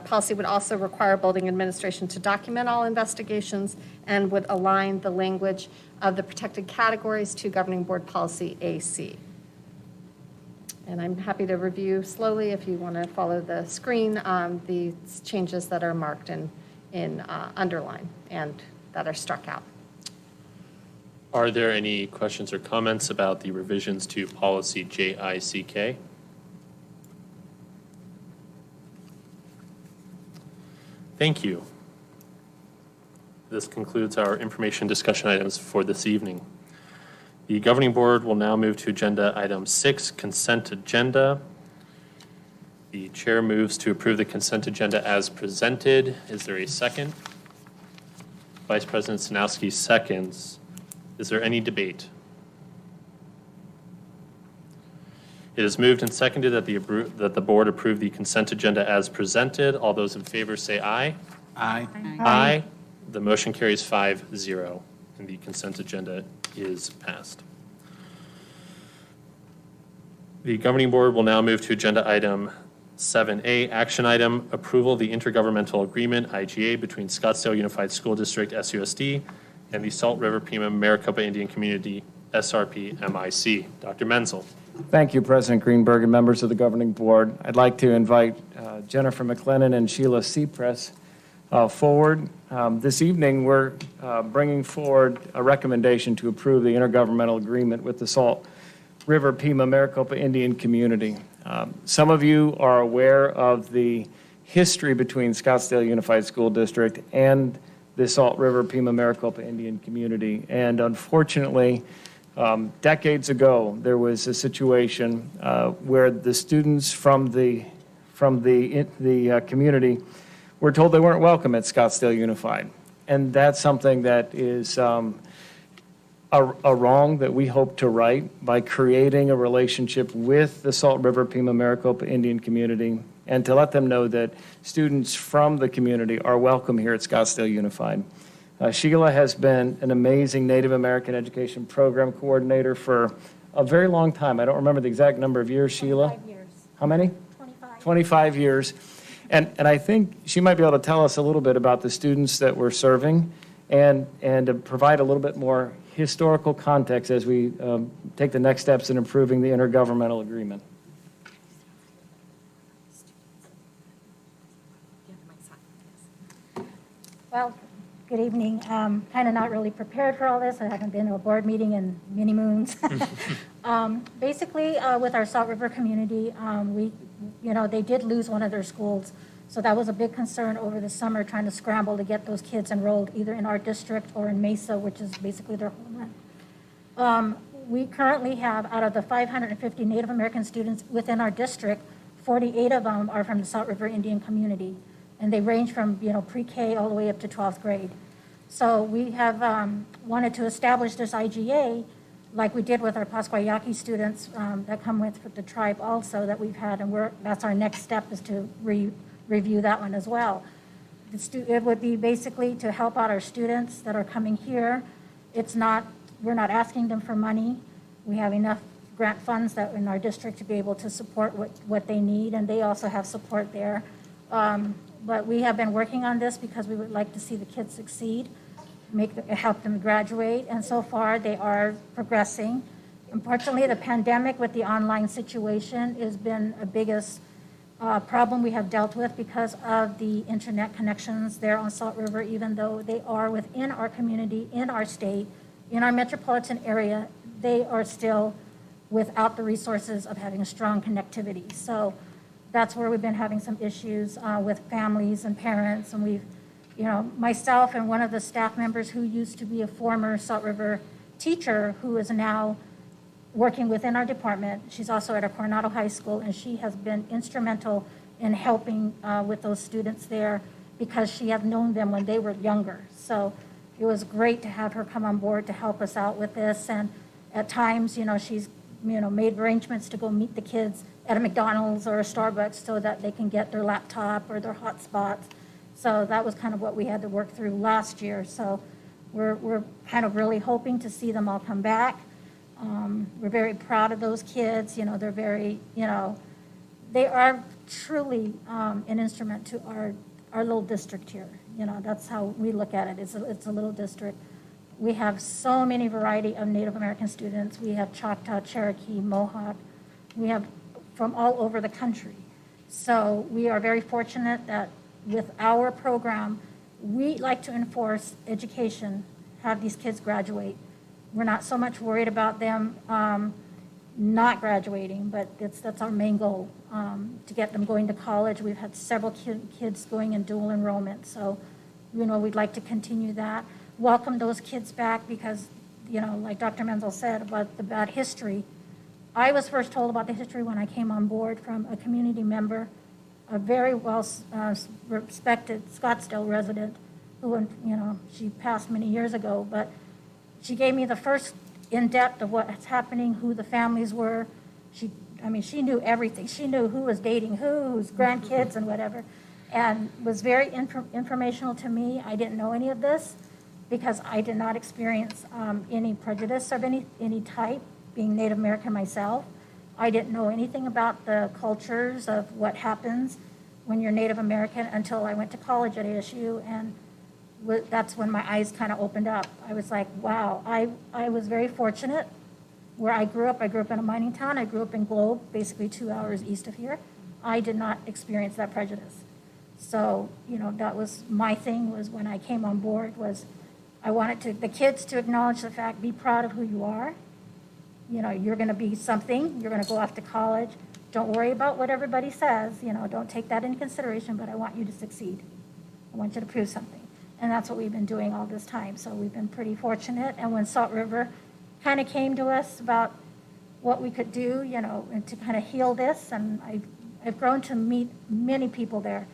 policy would also require building administration to document all investigations and would align the language of the protected categories to Governing Board Policy AC. And I'm happy to review slowly, if you want to follow the screen, the changes that are marked in underline and that are struck out. Are there any questions or comments about the revisions to Policy JICK? Thank you. This concludes our information discussion items for this evening. The Governing Board will now move to Agenda Item 6, Consent Agenda. The Chair moves to approve the consent agenda as presented. Is there a second? Vice President Sinowski seconds. Is there any debate? It is moved and seconded that the board approve the consent agenda as presented. All those in favor say aye. Aye. Aye. The motion carries 5-0, and the consent agenda is passed. The Governing Board will now move to Agenda Item 7A, Action Item, Approval of the Intergovernmental Agreement, IGA, between Scottsdale Unified School District, SUSD, and the Salt River Pima Maricopa Indian Community, SRP MIC. Dr. Menzel. Thank you, President Greenberg and members of the Governing Board. I'd like to invite Jennifer McLennan and Sheila Seapress forward. This evening, we're bringing forward a recommendation to approve the intergovernmental agreement with the Salt River Pima Maricopa Indian Community. Some of you are aware of the history between Scottsdale Unified School District and the Salt River Pima Maricopa Indian Community. And unfortunately, decades ago, there was a situation where the students from the community were told they weren't welcome at Scottsdale Unified. And that's something that is a wrong that we hope to right by creating a relationship with the Salt River Pima Maricopa Indian community and to let them know that students from the community are welcome here at Scottsdale Unified. Sheila has been an amazing Native American education program coordinator for a very long time. I don't remember the exact number of years, Sheila. 25 years. How many? 25. 25 years. And I think she might be able to tell us a little bit about the students that we're serving and to provide a little bit more historical context as we take the next steps in improving the intergovernmental agreement. Well, good evening. Kind of not really prepared for all this. I haven't been to a board meeting in many moons. Basically, with our Salt River community, they did lose one of their schools. So that was a big concern over the summer, trying to scramble to get those kids enrolled either in our district or in Mesa, which is basically their homeland. We currently have, out of the 550 Native American students within our district, 48 of them are from the Salt River Indian community. And they range from, pre-K all the way up to 12th grade. So we have wanted to establish this IGA like we did with our Pasquayaki students that come with the tribe also that we've had. And that's our next step, is to review that one as well. It would be basically to help out our students that are coming here. We're not asking them for money. We have enough grant funds that in our district to be able to support what they need, and they also have support there. But we have been working on this because we would like to see the kids succeed, help them graduate, and so far they are progressing. Unfortunately, the pandemic with the online situation has been a biggest problem we have dealt with because of the internet connections there on Salt River, even though they are within our community, in our state, in our metropolitan area, they are still without the resources of having a strong connectivity. So that's where we've been having some issues with families and parents. And we've, myself and one of the staff members who used to be a former Salt River teacher who is now working within our department. She's also at a Coronado High School, and she has been instrumental in helping with those students there because she had known them when they were younger. So it was great to have her come on board to help us out with this. And at times, she's, made arrangements to go meet the kids at a McDonald's or a Starbucks so that they can get their laptop or their hotspots. So that was kind of what we had to work through last year. So we're kind of really hoping to see them all come back. We're very proud of those kids. They're very, they are truly an instrument to our little district here. That's how we look at it. It's a little district. We have so many variety of Native American students. We have Choctaw, Cherokee, Mohawk. We have from all over the country. So we are very fortunate that with our program, we like to enforce education, have these kids graduate. We're not so much worried about them not graduating, but that's our main goal, to get them going to college. We've had several kids going in dual enrollment, so we'd like to continue that. Welcome those kids back because, like Dr. Menzel said about the bad history, I was first told about the history when I came on board from a community member, a very well respected Scottsdale resident who, she passed many years ago, but she gave me the first in-depth of what's happening, who the families were. She knew everything. She knew who was dating whose grandkids and whatever, and was very informational to me. I didn't know any of this because I did not experience any prejudice of any type, being Native American myself. I didn't know anything about the cultures of what happens when you're Native American until I went to college at ASU, and that's when my eyes kind of opened up. I was like, wow, I was very fortunate where I grew up. I grew up in a mining town. I grew up in Globe, basically 2 hours east of here. I did not experience that prejudice. So, that was my thing, was when I came on board, was I wanted the kids to acknowledge the fact, be proud of who you are. You're going to be something. You're going to go off to college. Don't worry about what everybody says. Don't take that into consideration, but I want you to succeed. I want you to prove something. And that's what we've been doing all this time. So we've been pretty fortunate. And when Salt River kind of came to us about what we could do, and to kind of heal this, and I've grown to meet many people there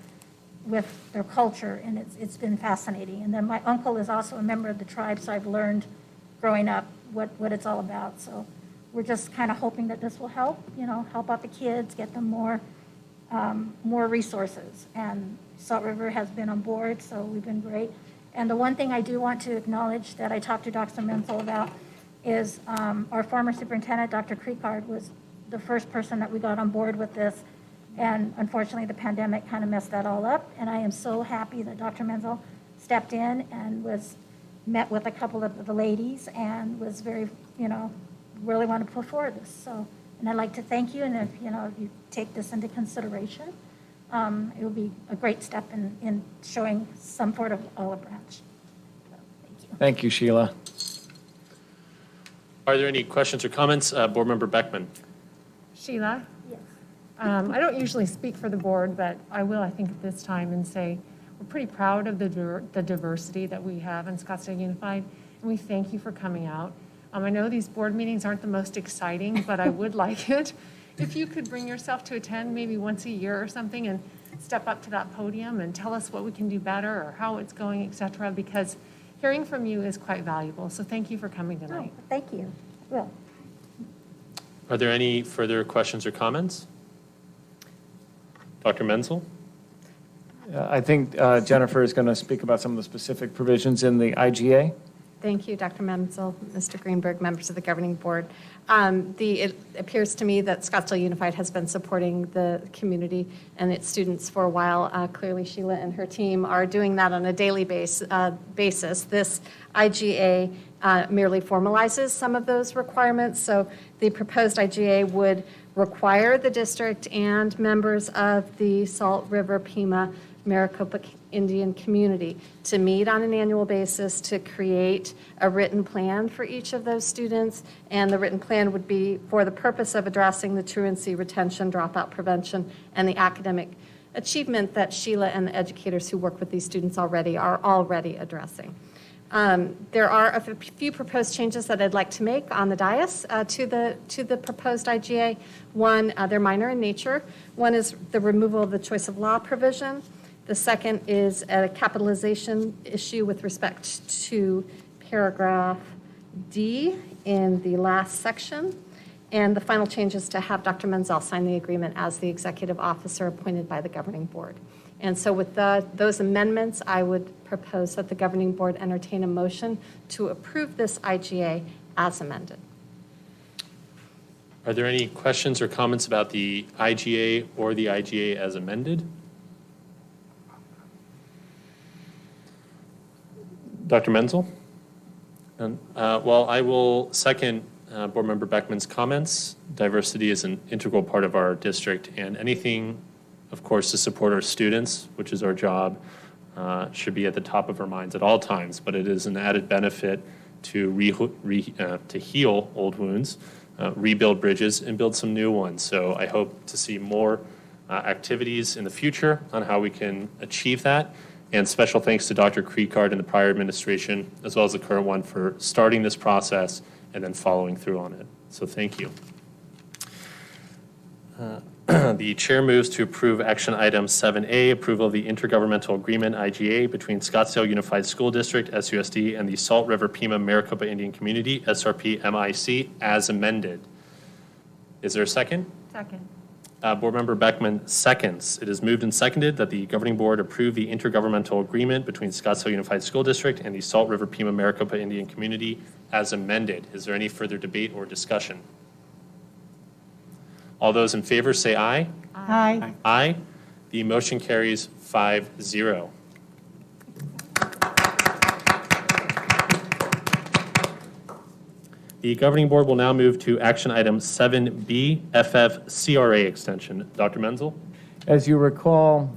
with their culture, and it's been fascinating. And then my uncle is also a member of the tribe, so I've learned growing up what it's all about. So we're just kind of hoping that this will help, help out the kids, get them more resources. And Salt River has been on board, so we've been great. And the one thing I do want to acknowledge that I talked to Dr. Menzel about is our former superintendent, Dr. Creekard, was the first person that we got on board with this. And unfortunately, the pandemic kind of messed that all up. And I am so happy that Dr. Menzel stepped in and met with a couple of the ladies and was very, really wanted to put forward this. So, and I'd like to thank you. And if, you take this into consideration, it will be a great step in showing some sort of olive branch. So, thank you. Thank you, Sheila. Are there any questions or comments? Board Member Beckman. Sheila? Yes. I don't usually speak for the board, but I will, I think, at this time and say we're pretty proud of the diversity that we have in Scottsdale Unified, and we thank you for coming out. I know these board meetings aren't the most exciting, but I would like it if you could bring yourself to attend maybe once a year or something and step up to that podium and tell us what we can do better or how it's going, et cetera, because hearing from you is quite valuable. So thank you for coming tonight. Oh, thank you. Well. Are there any further questions or comments? Dr. Menzel? I think Jennifer is going to speak about some of the specific provisions in the IGA. Thank you, Dr. Menzel, Mr. Greenberg, members of the governing board. It appears to me that Scottsdale Unified has been supporting the community and its students for a while. Clearly, Sheila and her team are doing that on a daily basis. This IGA merely formalizes some of those requirements. So the proposed IGA would require the district and members of the Salt River Pima Maricopa Indian community to meet on an annual basis to create a written plan for each of those students. And the written plan would be for the purpose of addressing the truancy, retention, dropout prevention, and the academic achievement that Sheila and the educators who work with these students are already addressing. There are a few proposed changes that I'd like to make on the dais to the proposed IGA. One, they're minor in nature. One is the removal of the choice of law provision. The second is a capitalization issue with respect to paragraph D in the last section. And the final change is to have Dr. Menzel sign the agreement as the executive officer appointed by the governing board. And so with those amendments, I would propose that the governing board entertain a motion to approve this IGA as amended. Are there any questions or comments about the IGA or the IGA as amended? Dr. Menzel? Well, I will second Board Member Beckman's comments. Diversity is an integral part of our district, and anything, of course, to support our students, which is our job, should be at the top of our minds at all times. But it is an added benefit to to heal old wounds, rebuild bridges, and build some new ones. So I hope to see more activities in the future on how we can achieve that. And special thanks to Dr. Creekard and the prior administration, as well as the current one, for starting this process and then following through on it. So thank you. The chair moves to approve action item 7A, approval of the intergovernmental agreement, IGA, between Scottsdale Unified School District, SUSD, and the Salt River Pima Maricopa Indian Community, SRP MIC, as amended. Is there a second? Second. Board Member Beckman seconds. It is moved and seconded that the governing board approve the intergovernmental agreement between Scottsdale Unified School District and the Salt River Pima Maricopa Indian Community as amended. Is there any further debate or discussion? All those in favor say aye. Aye. Aye. The motion carries 5-0. The governing board will now move to action item 7B, FF-CRA extension. Dr. Menzel? As you recall,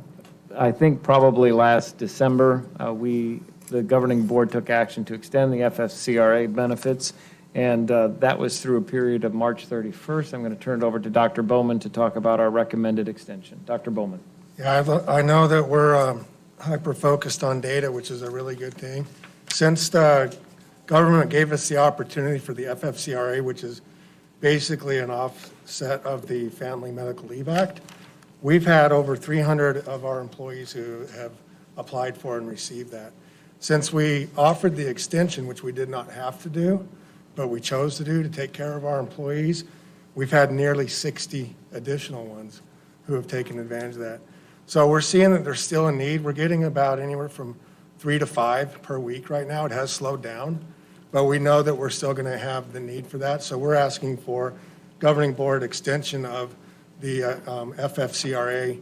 I think probably last December, the governing board took action to extend the FF-CRA benefits, and that was through a period of March 31st. I'm going to turn it over to Dr. Bowman to talk about our recommended extension. Dr. Bowman. Yeah, I know that we're hyper-focused on data, which is a really good thing. Since the government gave us the opportunity for the FF-CRA, which is basically an offset of the Family Medical Leave Act, we've had over 300 of our employees who have applied for and received that. Since we offered the extension, which we did not have to do, but we chose to do to take care of our employees, we've had nearly 60 additional ones who have taken advantage of that. So we're seeing that there's still a need. We're getting about anywhere from 3 to 5 per week right now. It has slowed down, but we know that we're still going to have the need for that. So we're asking for governing board extension of the FF-CRA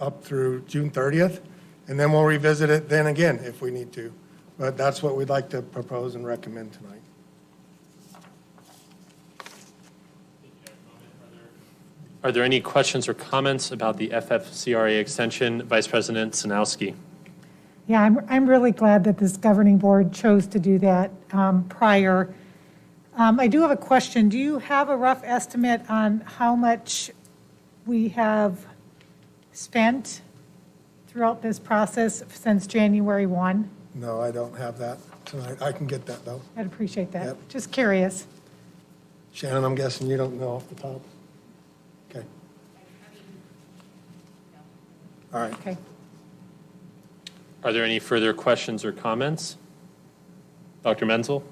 up through June 30th, and then we'll revisit it then again if we need to. But that's what we'd like to propose and recommend tonight. Are there any questions or comments about the FF-CRA extension? Vice President Sanowski. Yeah, I'm really glad that this governing board chose to do that prior. I do have a question. Do you have a rough estimate on how much we have spent throughout this process since January 1? No, I don't have that tonight. I can get that, though. I'd appreciate that. Yep. Just curious. Shannon, I'm guessing you don't know off the top? Okay. All right. Okay. Are there any further questions or comments? Dr. Menzel?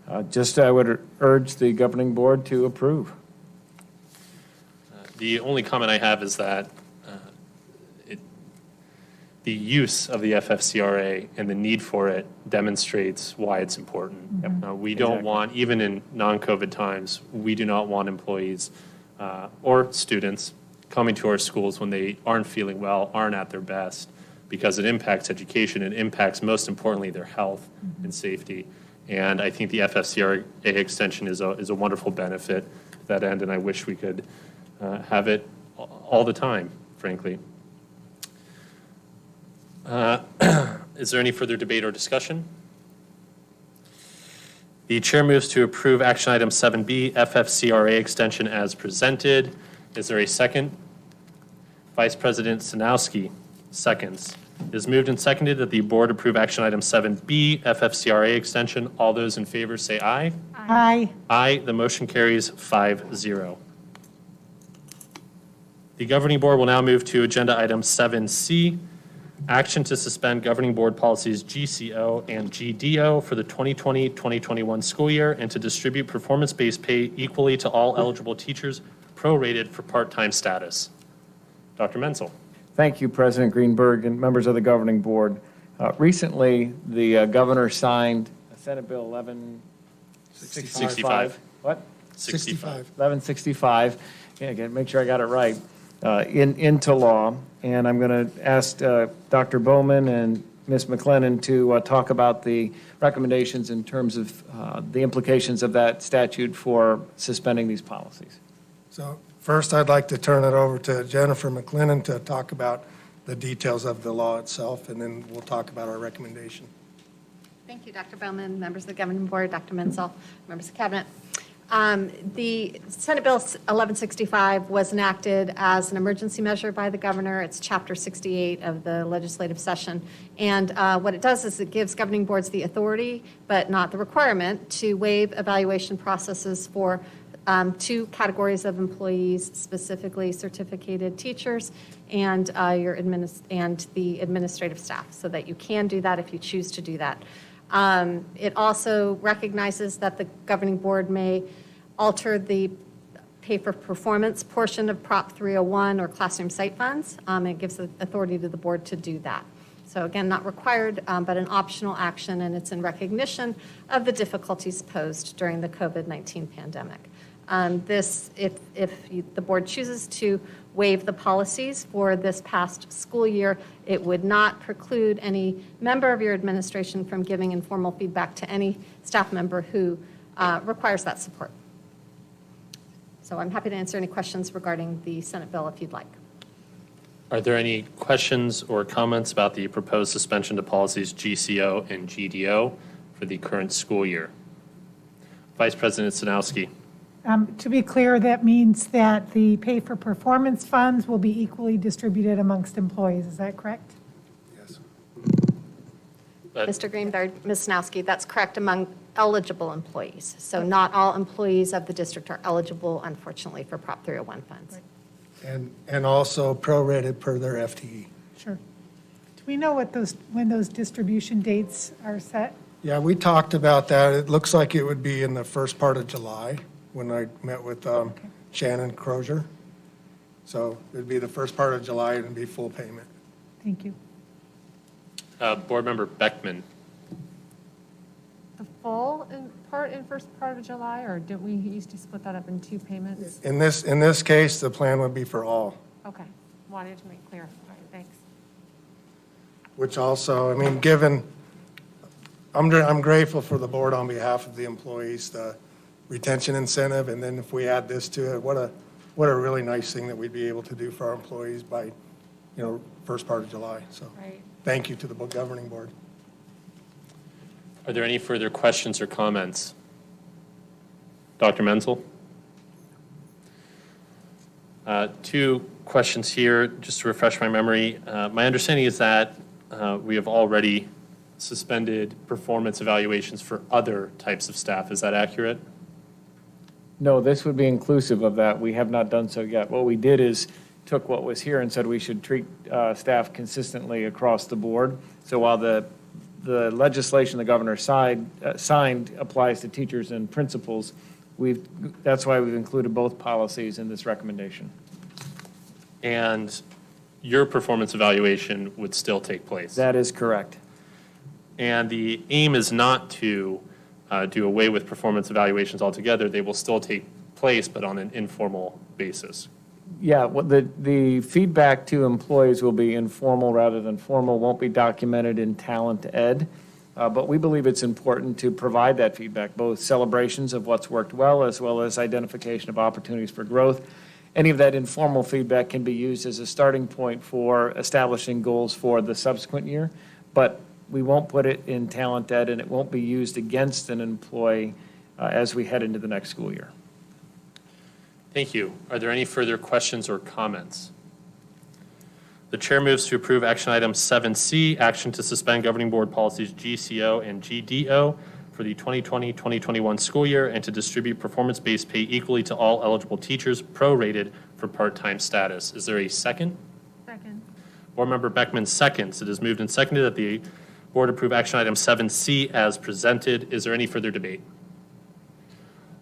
I would urge the governing board to approve. The only comment I have is that the use of the FFCRA and the need for it demonstrates why it's important. We don't want, even in non-COVID times, we do not want employees or students coming to our schools when they aren't feeling well, aren't at their best, because it impacts education, it impacts, most importantly, their health and safety. And I think the FFCRA extension is a wonderful benefit to that end, and I wish we could have it all the time, frankly. Is there any further debate or discussion? The chair moves to approve action item 7B, FFCRA extension as presented. Is there a second? Vice President Sanowski seconds. It is moved and seconded that the board approve action item 7B, FFCRA extension. All those in favor say aye. Aye. Aye. The motion carries 5-0. The governing board will now move to agenda item 7C, action to suspend governing board policies GCO and GDO for the 2020-2021 school year and to distribute performance-based pay equally to all eligible teachers prorated for part-time status. Dr. Menzel. Thank you, President Greenberg and members of the governing board. Recently, the governor signed Senate Bill 65. What? 65. 1165. Again, make sure I got it right. Into law, and I'm going to ask Dr. Bowman and Ms. McLennan to talk about the recommendations in terms of the implications of that statute for suspending these policies. So first, I'd like to turn it over to Jennifer McLennan to talk about the details of the law itself, and then we'll talk about our recommendation. Thank you, Dr. Bowman, members of the governing board, Dr. Menzel, members of cabinet. The Senate Bill 1165 was enacted as an emergency measure by the governor. It's Chapter 68 of the legislative session. And what it does is it gives governing boards the authority, but not the requirement, to waive evaluation processes for two categories of employees, specifically certificated teachers and the administrative staff, so that you can do that if you choose to do that. It also recognizes that the governing board may alter the pay for performance portion of Prop 301 or classroom site funds. It gives the authority to the board to do that. So again, not required, but an optional action, and it's in recognition of the difficulties posed during the COVID-19 pandemic. If the board chooses to waive the policies for this past school year, it would not preclude any member of your administration from giving informal feedback to any staff member who requires that support. So I'm happy to answer any questions regarding the Senate bill if you'd like. Are there any questions or comments about the proposed suspension to policies GCO and GDO for the current school year? Vice President Sanowski. To be clear, that means that the pay for performance funds will be equally distributed amongst employees. Is that correct? Yes. Mr. Greenberg, Ms. Sanowski, that's correct among eligible employees. So not all employees of the district are eligible, unfortunately, for Prop 301 funds. And also prorated per their FTE. Sure. Do we know when those distribution dates are set? Yeah, we talked about that. It looks like it would be in the first part of July when I met with Shannon Crozier. So it'd be the first part of July and it'd be full payment. Thank you. Board Member Beckman. The full in first part of July, or did we used to split that up in two payments? In this case, the plan would be for all. Okay, wanted to make clear. All right, thanks. Which also, I mean, given, I'm grateful for the board on behalf of the employees, the retention incentive, and then if we add this to it, what a really nice thing that we'd be able to do for our employees by, first part of July. So Right. Thank you to the governing board. Are there any further questions or comments? Dr. Menzel? Two questions here, just to refresh my memory. My understanding is that we have already suspended performance evaluations for other types of staff. Is that accurate? No, this would be inclusive of that. We have not done so yet. What we did is took what was here and said we should treat staff consistently across the board. So while the legislation the governor signed applies to teachers and principals, that's why we've included both policies in this recommendation. And your performance evaluation would still take place. That is correct. And the aim is not to do away with performance evaluations altogether. They will still take place, but on an informal basis. Yeah, well, the feedback to employees will be informal rather than formal, won't be documented in Talent Ed. But we believe it's important to provide that feedback, both celebrations of what's worked well as identification of opportunities for growth. Any of that informal feedback can be used as a starting point for establishing goals for the subsequent year, but we won't put it in Talent Ed, and it won't be used against an employee as we head into the next school year. Thank you. Are there any further questions or comments? The chair moves to approve action item 7C, action to suspend governing board policies GCO and GDO for the 2020-2021 school year and to distribute performance-based pay equally to all eligible teachers prorated for part-time status. Is there a second? Second. Board Member Beckman seconds. It is moved and seconded that the board approve action item 7C as presented. Is there any further debate?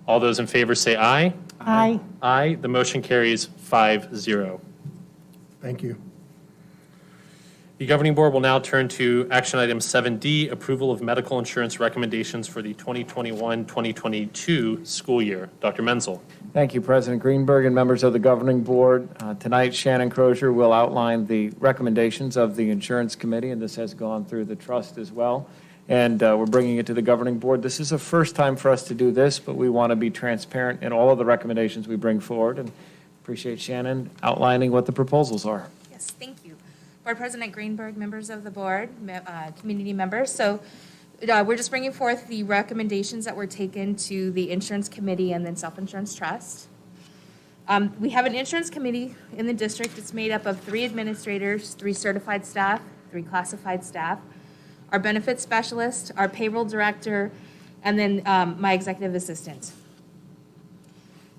All those in favor say aye. Aye. Aye. The motion carries 5-0. Thank you. The governing board will now turn to action item 7D, approval of medical insurance recommendations for the 2021-2022 school year. Dr. Menzel. Thank you, President Greenberg and members of the governing board. Tonight, Shannon Crozier will outline the recommendations of the insurance committee, and this has gone through the trust as well. And we're bringing it to the governing board. This is a first time for us to do this, but we want to be transparent in all of the recommendations we bring forward, and appreciate Shannon outlining what the proposals are. Yes, thank you. Board President Greenberg, members of the board, community members. So we're just bringing forth the recommendations that were taken to the insurance committee and then self-insurance trust. We have an insurance committee in the district. It's made up of 3 administrators, 3 certified staff, 3 classified staff, our benefits specialist, our payroll director, and then my executive assistant.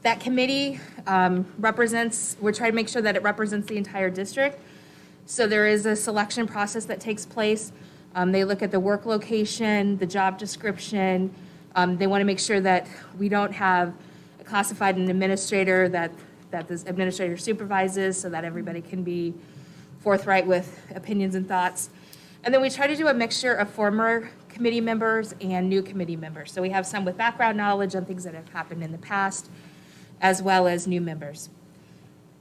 That committee we're trying to make sure that it represents the entire district. So there is a selection process that takes place. They look at the work location, the job description. They want to make sure that we don't have classified an administrator that this administrator supervises so that everybody can be forthright with opinions and thoughts. And then we try to do a mixture of former committee members and new committee members. So we have some with background knowledge on things that have happened in the past, as well as new members.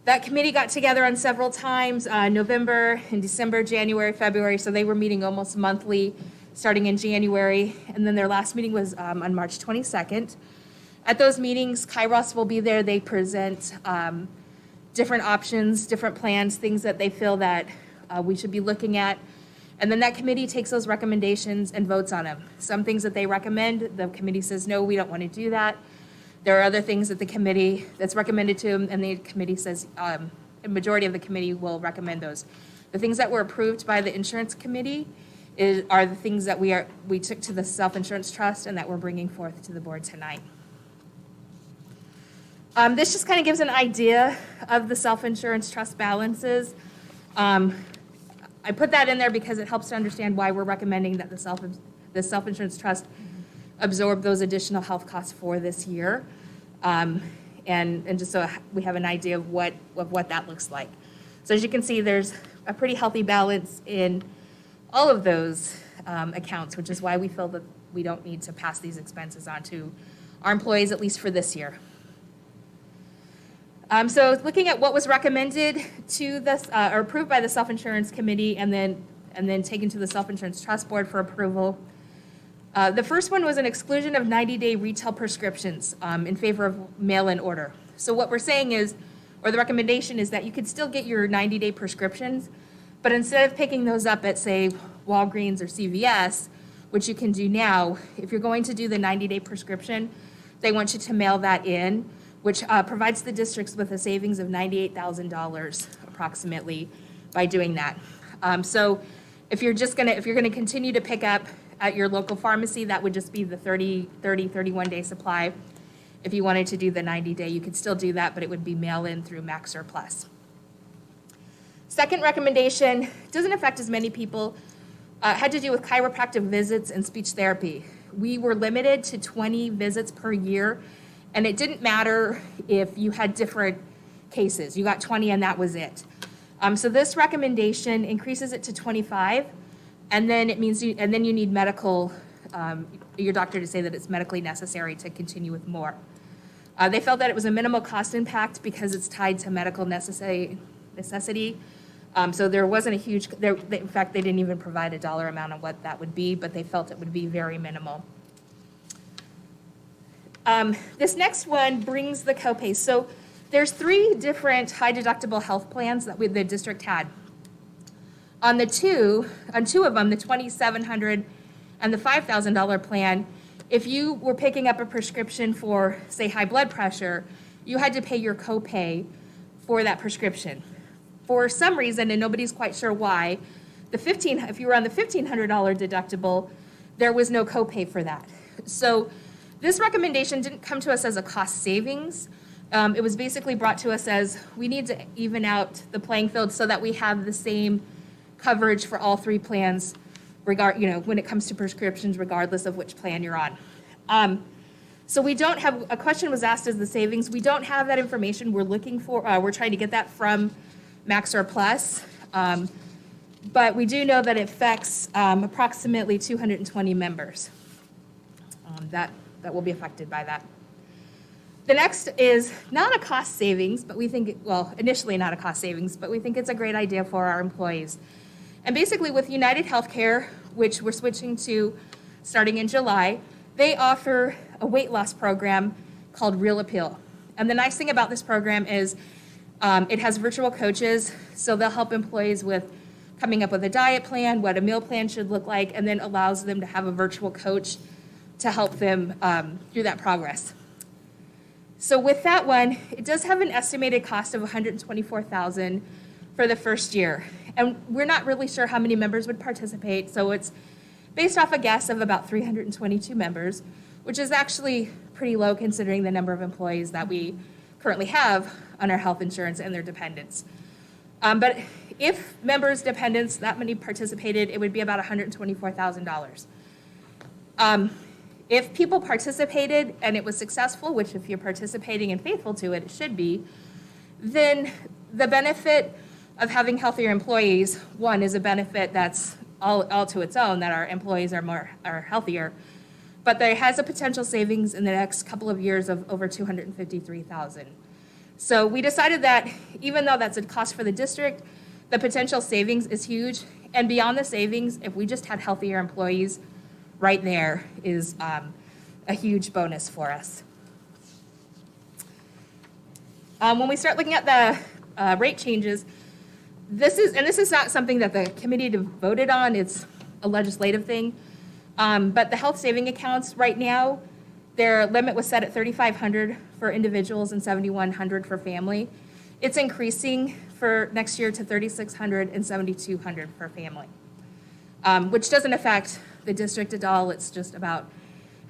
That committee got together on several times, November and December, January, February, so they were meeting almost monthly starting in January, and then their last meeting was on March 22nd. At those meetings, Kairos will be there. They present different options, different plans, things that they feel that we should be looking at, and then that committee takes those recommendations and votes on them. Some things that they recommend, the committee says, no, we don't want to do that. There are other things that the committee, that's recommended to them, and the committee says, a majority of the committee will recommend those. The things that were approved by the insurance committee are the things that we took to the self-insurance trust and that we're bringing forth to the board tonight. This just kind of gives an idea of the self-insurance trust balances. I put that in there because it helps to understand why we're recommending that the self-insurance trust absorb those additional health costs for this year, and just so we have an idea of what that looks like. So as you can see, there's a pretty healthy balance in all of those accounts, which is why we feel that we don't need to pass these expenses on to our employees, at least for this year. So looking at what was recommended to this, or approved by the self-insurance committee and then taken to the self-insurance trust board for approval. The first one was an exclusion of 90-day retail prescriptions in favor of mail-in order. So what we're saying is, or the recommendation is that you could still get your 90-day prescriptions, but instead of picking those up at, say, Walgreens or CVS, which you can do now, if you're going to do the 90-day prescription, they want you to mail that in, which provides the districts with a savings of $98,000 approximately by doing that. So if you're gonna continue to pick up at your local pharmacy, that would just be the 31-day supply. If you wanted to do the 90-day, you could still do that, but it would be mail-in through Max or Plus. Second recommendation doesn't affect as many people. Had to do with chiropractic visits and speech therapy. We were limited to 20 visits per year, and it didn't matter if you had different cases. You got 20 and that was it. So this recommendation increases it to 25, and then it means and then you need medical, your doctor to say that it's medically necessary to continue with more. They felt that it was a minimal cost impact because it's tied to medical necessity. So there wasn't a huge, in fact, they didn't even provide a dollar amount on what that would be, but they felt it would be very minimal. This next one brings the copays. So there's 3 different high deductible health plans that the district had. On two of them, the $2,700 and the $5,000 plan, if you were picking up a prescription for, say, high blood pressure, you had to pay your copay for that prescription. For some reason, and nobody's quite sure why, if you were on the $1,500 deductible, there was no copay for that. So this recommendation didn't come to us as a cost savings. It was basically brought to us as we need to even out the playing field so that we have the same coverage for all 3 plans, when it comes to prescriptions, regardless of which plan you're on. So we don't have, a question was asked as the savings. We don't have that information. We're looking for, we're trying to get that from Max or Plus. But we do know that it affects approximately 220 members that will be affected by that. The next is not a cost savings, but we think, initially not a cost savings, but we think it's a great idea for our employees. And basically with United Healthcare, which we're switching to starting in July, they offer a weight loss program called Real Appeal. And the nice thing about this program is it has virtual coaches, so they'll help employees with coming up with a diet plan, what a meal plan should look like, and then allows them to have a virtual coach to help them through that progress. So with that one, it does have an estimated cost of $124,000 for the first year. And we're not really sure how many members would participate, so it's based off a guess of about 322 members, which is actually pretty low considering the number of employees that we currently have on our health insurance and their dependents. But if members' dependents, that many participated, it would be about $124,000. If people participated and it was successful, which if you're participating and faithful to it, it should be, then the benefit of having healthier employees, one, is a benefit that's all to its own, that our employees are healthier, but there has a potential savings in the next couple of years of over $253,000. So we decided that even though that's a cost for the district, the potential savings is huge, and beyond the savings, if we just had healthier employees, right there is a huge bonus for us. When we start looking at the rate changes, this is not something that the committee voted on, it's a legislative thing. But the health saving accounts right now, their limit was set at $3,500 for individuals and $7,100 for family. It's increasing for next year to $3,600 and $7,200 per family, which doesn't affect the district at all. It's just about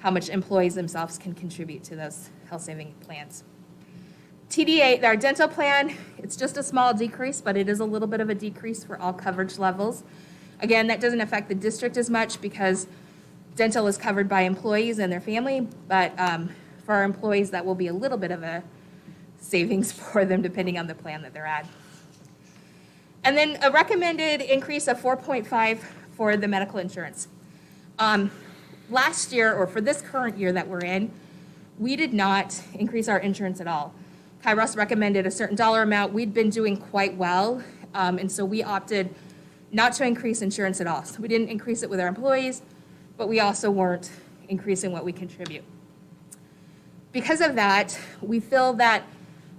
how much employees themselves can contribute to those health saving plans. TDA, our dental plan, it's just a small decrease, but it is a little bit of a decrease for all coverage levels. Again, that doesn't affect the district as much because dental is covered by employees and their family, but for our employees, that will be a little bit of a savings for them depending on the plan that they're at. And then a recommended increase of 4.5 for the medical insurance. Last year, or for this current year that we're in, we did not increase our insurance at all. Kairos recommended a certain dollar amount. We'd been doing quite well, and so we opted not to increase insurance at all. So we didn't increase it with our employees, but we also weren't increasing what we contribute. Because of that, we feel that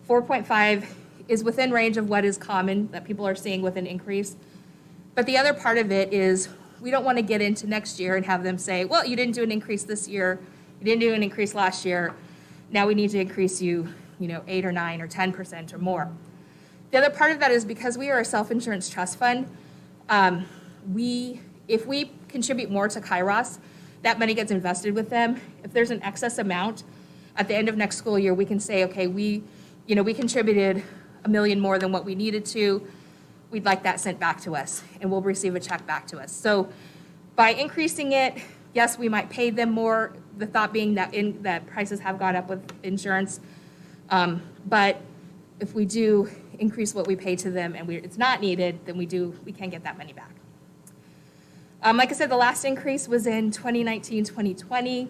4.5 is within range of what is common that people are seeing with an increase. But the other part of it is we don't want to get into next year and have them say, well, you didn't do an increase this year, you didn't do an increase last year, now we need to increase you, 8 or 9 or 10% or more. The other part of that is because we are a self-insurance trust fund, if we contribute more to Kairos, that money gets invested with them. If there's an excess amount, at the end of next school year, we can say, okay, we contributed $1 million more than what we needed to. We'd like that sent back to us, and we'll receive a check back to us. So by increasing it, yes, we might pay them more, the thought being that prices have gone up with insurance. But if we do increase what we pay to them and it's not needed, then we can get that money back. Like I said, the last increase was in 2019, 2020.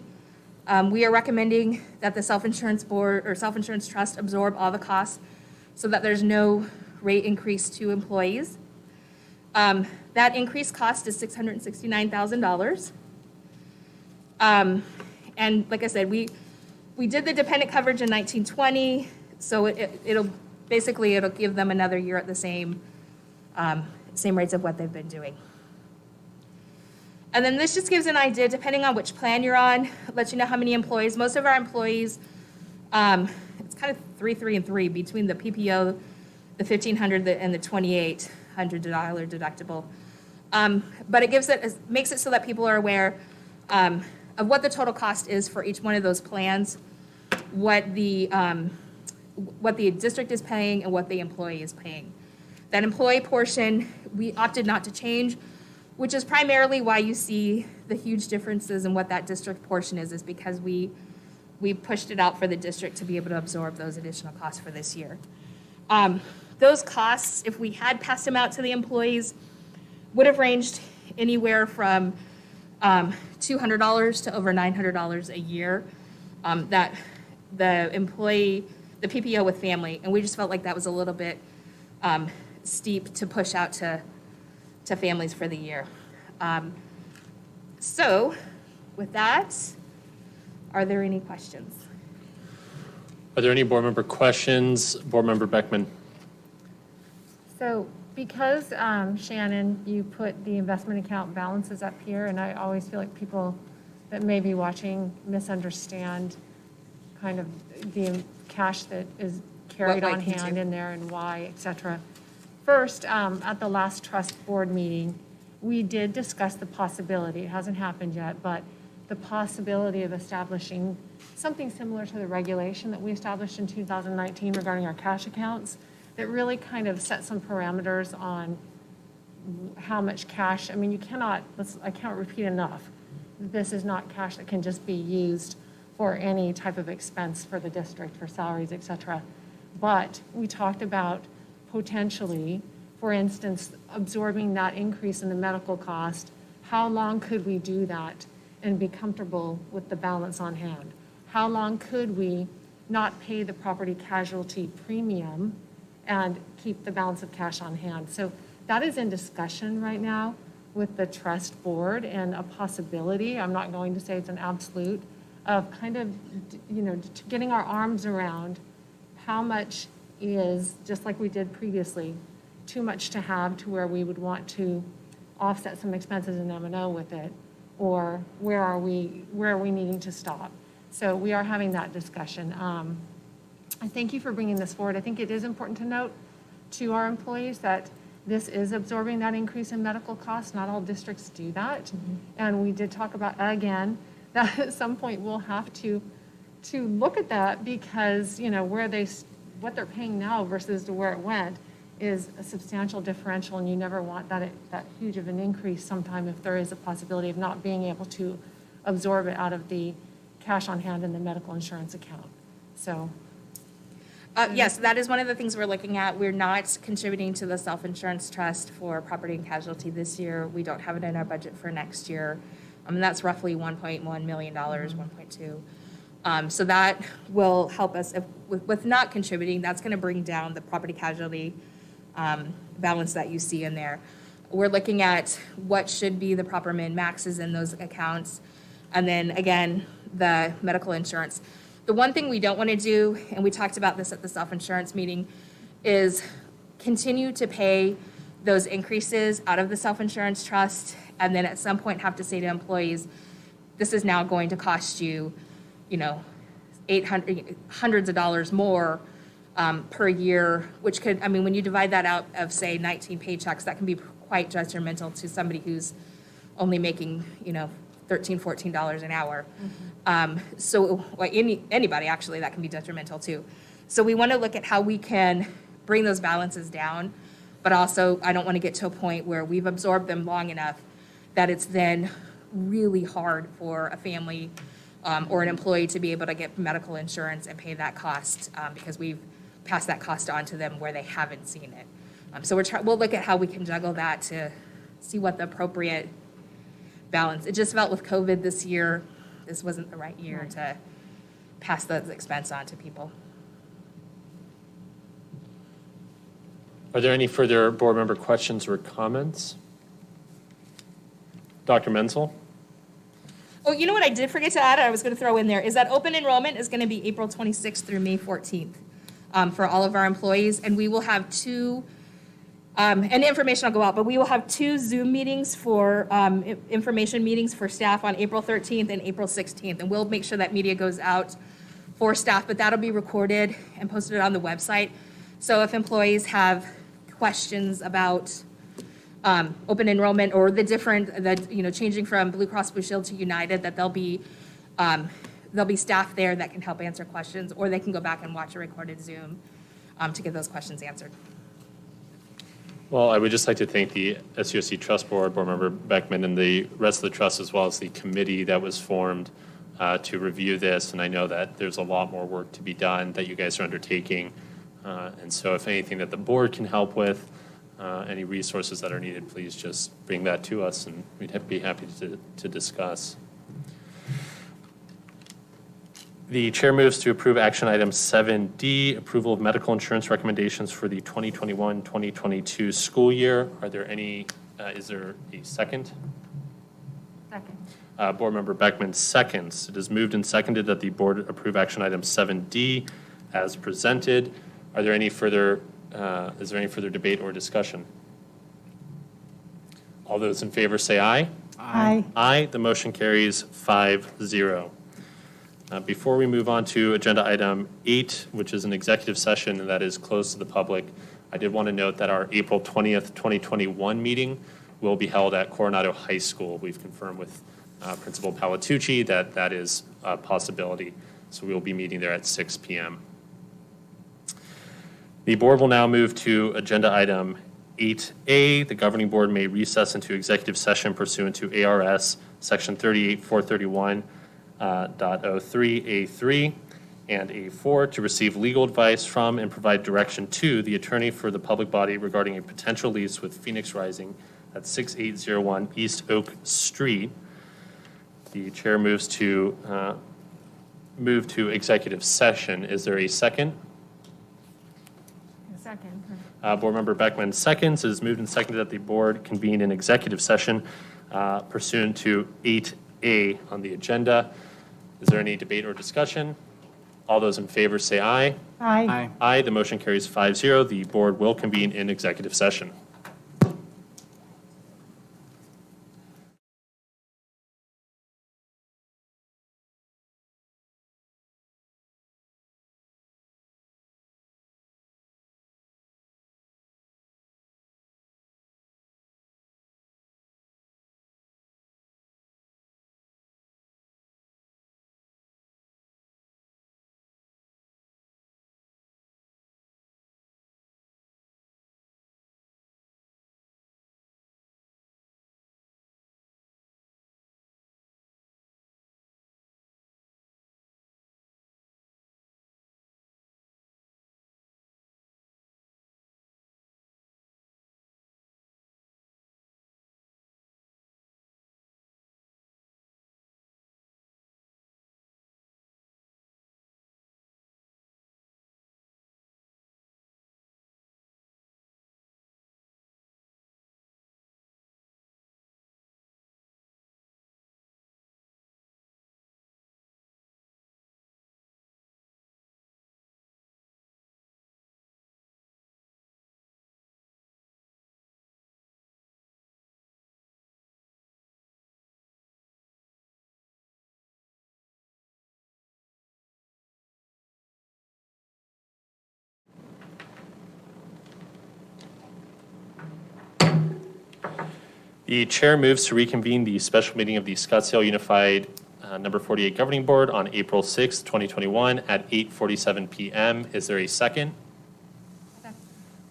We are recommending that the self-insurance board or self-insurance trust absorb all the costs so that there's no rate increase to employees. That increased cost is $669,000. And like I said, we did the dependent coverage in 1920, so it'll give them another year at the same rates of what they've been doing. And then this just gives an idea, depending on which plan you're on, it lets you know how many employees. Most of our employees, it's kind of 3, 3, and 3 between the PPO, the $1,500 and the $2,800 deductible. But it makes it so that people are aware of what the total cost is for each one of those plans, what the district is paying and what the employee is paying. That employee portion, we opted not to change, which is primarily why you see the huge differences in what that district portion is because we pushed it out for the district to be able to absorb those additional costs for this year. Those costs, if we had passed them out to the employees, would have ranged anywhere from $200 to over $900 a year. That the employee, the PPO with family, and we just felt like that was a little bit steep to push out to families for the year. So with that, are there any questions? Are there any board member questions? Board Member Beckman. So because, Shannon, you put the investment account balances up here, and I always feel like people that may be watching misunderstand kind of the cash that is carried on hand in there and why, et cetera. First, at the last trust board meeting, we did discuss the possibility, it hasn't happened yet, but the possibility of establishing something similar to the regulation that we established in 2019 regarding our cash accounts that really kind of set some parameters on how much cash, I mean, I can't repeat enough, this is not cash that can just be used for any type of expense for the district, for salaries, et cetera. But we talked about potentially, for instance, absorbing that increase in the medical cost. How long could we do that and be comfortable with the balance on hand? How long could we not pay the property casualty premium and keep the balance of cash on hand? So that is in discussion right now with the trust board and a possibility, I'm not going to say it's an absolute, of kind of, getting our arms around how much is, just like we did previously, too much to have to where we would want to offset some expenses in M&O with it, or where are we needing to stop? So we are having that discussion. I thank you for bringing this forward. I think it is important to note to our employees that this is absorbing that increase in medical costs. Not all districts do that. Mm-hmm. And we did talk about, again, that at some point we'll have to look at that because, what they're paying now versus to where it went is a substantial differential, and you never want that huge of an increase sometime if there is a possibility of not being able to absorb it out of the cash on hand in the medical insurance account. So. Yes, that is one of the things we're looking at. We're not contributing to the self-insurance trust for property and casualty this year. We don't have it in our budget for next year. That's roughly $1.1 million, 1.2. So that will help us with not contributing. That's going to bring down the property casualty balance that you see in there. We're looking at what should be the proper min maxes in those accounts. And then again, the medical insurance. The one thing we don't want to do, and we talked about this at the self-insurance meeting, is continue to pay those increases out of the self-insurance trust and then at some point have to say to employees, this is now going to cost you, hundreds of dollars more per year, which could, when you divide that out of, say, 19 paychecks, that can be quite detrimental to somebody who's only making, $13, $14 an hour. Mm-hmm. Anybody, actually, that can be detrimental, too. So we want to look at how we can bring those balances down, but also I don't want to get to a point where we've absorbed them long enough that it's then really hard for a family or an employee to be able to get medical insurance and pay that cost because we've pass that cost on to them where they haven't seen it. So we'll look at how we can juggle that to see what the appropriate balance. It just felt with COVID this year, this wasn't the right year to pass the expense on to people. Are there any further board member questions or comments? Dr. Menzel? Oh, you know what I did forget to add, I was going to throw in there, is that open enrollment is going to be April 26th through May 14th for all of our employees. And we will have two, and the information will go out, but we will have two Zoom meetings for information meetings for staff on April 13th and April 16th. And we'll make sure that media goes out for staff, but that'll be recorded and posted on the website. So if employees have questions about open enrollment or the different, changing from Blue Cross Blue Shield to United, that there'll be staff there that can help answer questions, or they can go back and watch a recorded Zoom to get those questions answered. Well, I would just like to thank the SUSD Trust Board, Board Member Beckman, and the rest of the trust, as well as the committee that was formed to review this. And I know that there's a lot more work to be done that you guys are undertaking. And so if anything that the board can help with, any resources that are needed, please just bring that to us, and we'd be happy to discuss. The chair moves to approve action item 7D, approval of medical insurance recommendations for the 2021-2022 school year. Are there any, is there a second? Second. Board Member Beckman seconds. It is moved and seconded that the board approve action item 7D as presented. Are there any further, is there any further debate or discussion? All those in favor say aye. Aye. Aye. The motion carries 5-0. Before we move on to agenda item 8, which is an executive session and that is closed to the public, I did want to note that our April 20th, 2021 meeting will be held at Coronado High School. We've confirmed with Principal Palatucci that that is a possibility. So we will be meeting there at 6 p.m. The board will now move to agenda item 8A. The governing board may recess into executive session pursuant to ARS section 38431. .03A3 and A4 to receive legal advice from and provide direction to the attorney for the public body regarding a potential lease with Phoenix Rising at 6801 East Oak Street. The chair moves to move to executive session. Is there a second? Second. Board Member Beckman seconds. It is moved and seconded that the board convene in executive session pursuant to 8A on the agenda. Is there any debate or discussion? All those in favor say aye. Aye. Aye. Aye. The motion carries 5-0. The board will convene in executive session. The chair moves to reconvene the special meeting of the Scottsdale Unified number 48 Governing Board on April 6, 2021 at 8:47 p.m. Is there a second?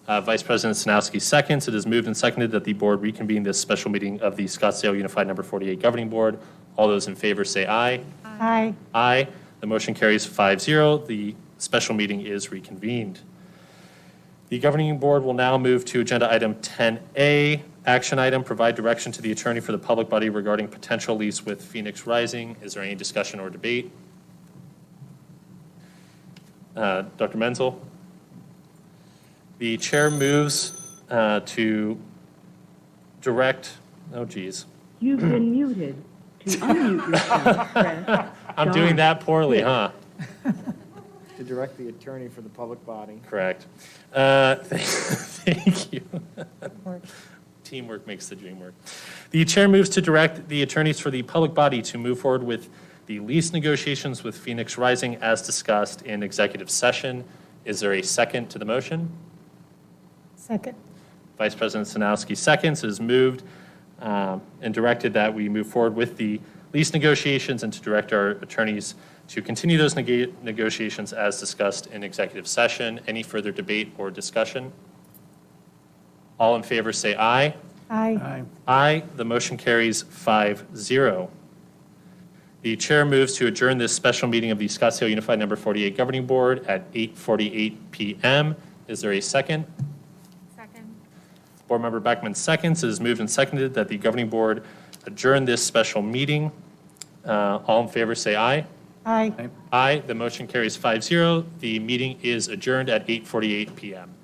Vice President Sanowski seconds. It is moved and seconded that the board reconvene this special meeting of the Scottsdale Unified number 48 Governing Board. All those in favor say aye. Aye. Aye. The motion carries 5-0. The special meeting is reconvened. The governing board will now move to agenda item 10A, action item, provide direction to the attorney for the public body regarding potential lease with Phoenix Rising. Is there any discussion or debate? Dr. Menzel? The chair moves to direct, oh geez. You've been muted. To unmute yourself, press I'm doing that poorly, huh? To direct the attorney for the public body. Correct. Thank you. Teamwork makes the dream work. The chair moves to direct the attorneys for the public body to move forward with the lease negotiations with Phoenix Rising as discussed in executive session. Is there a second to the motion? Second. Vice President Sanowski seconds. It is moved and directed that we move forward with the lease negotiations and to direct our attorneys to continue those negotiations as discussed in executive session. Any further debate or discussion? All in favor say aye. Aye. Aye. The motion carries 5-0. The chair moves to adjourn this special meeting of the Scottsdale Unified Number 48 Governing Board at 8:48 p.m. Is there a second? Second. Board Member Beckman seconds. It is moved and seconded that the governing board adjourn this special meeting. All in favor say aye. Aye. Aye. The motion carries 5-0. The meeting is adjourned at 8:48 p.m.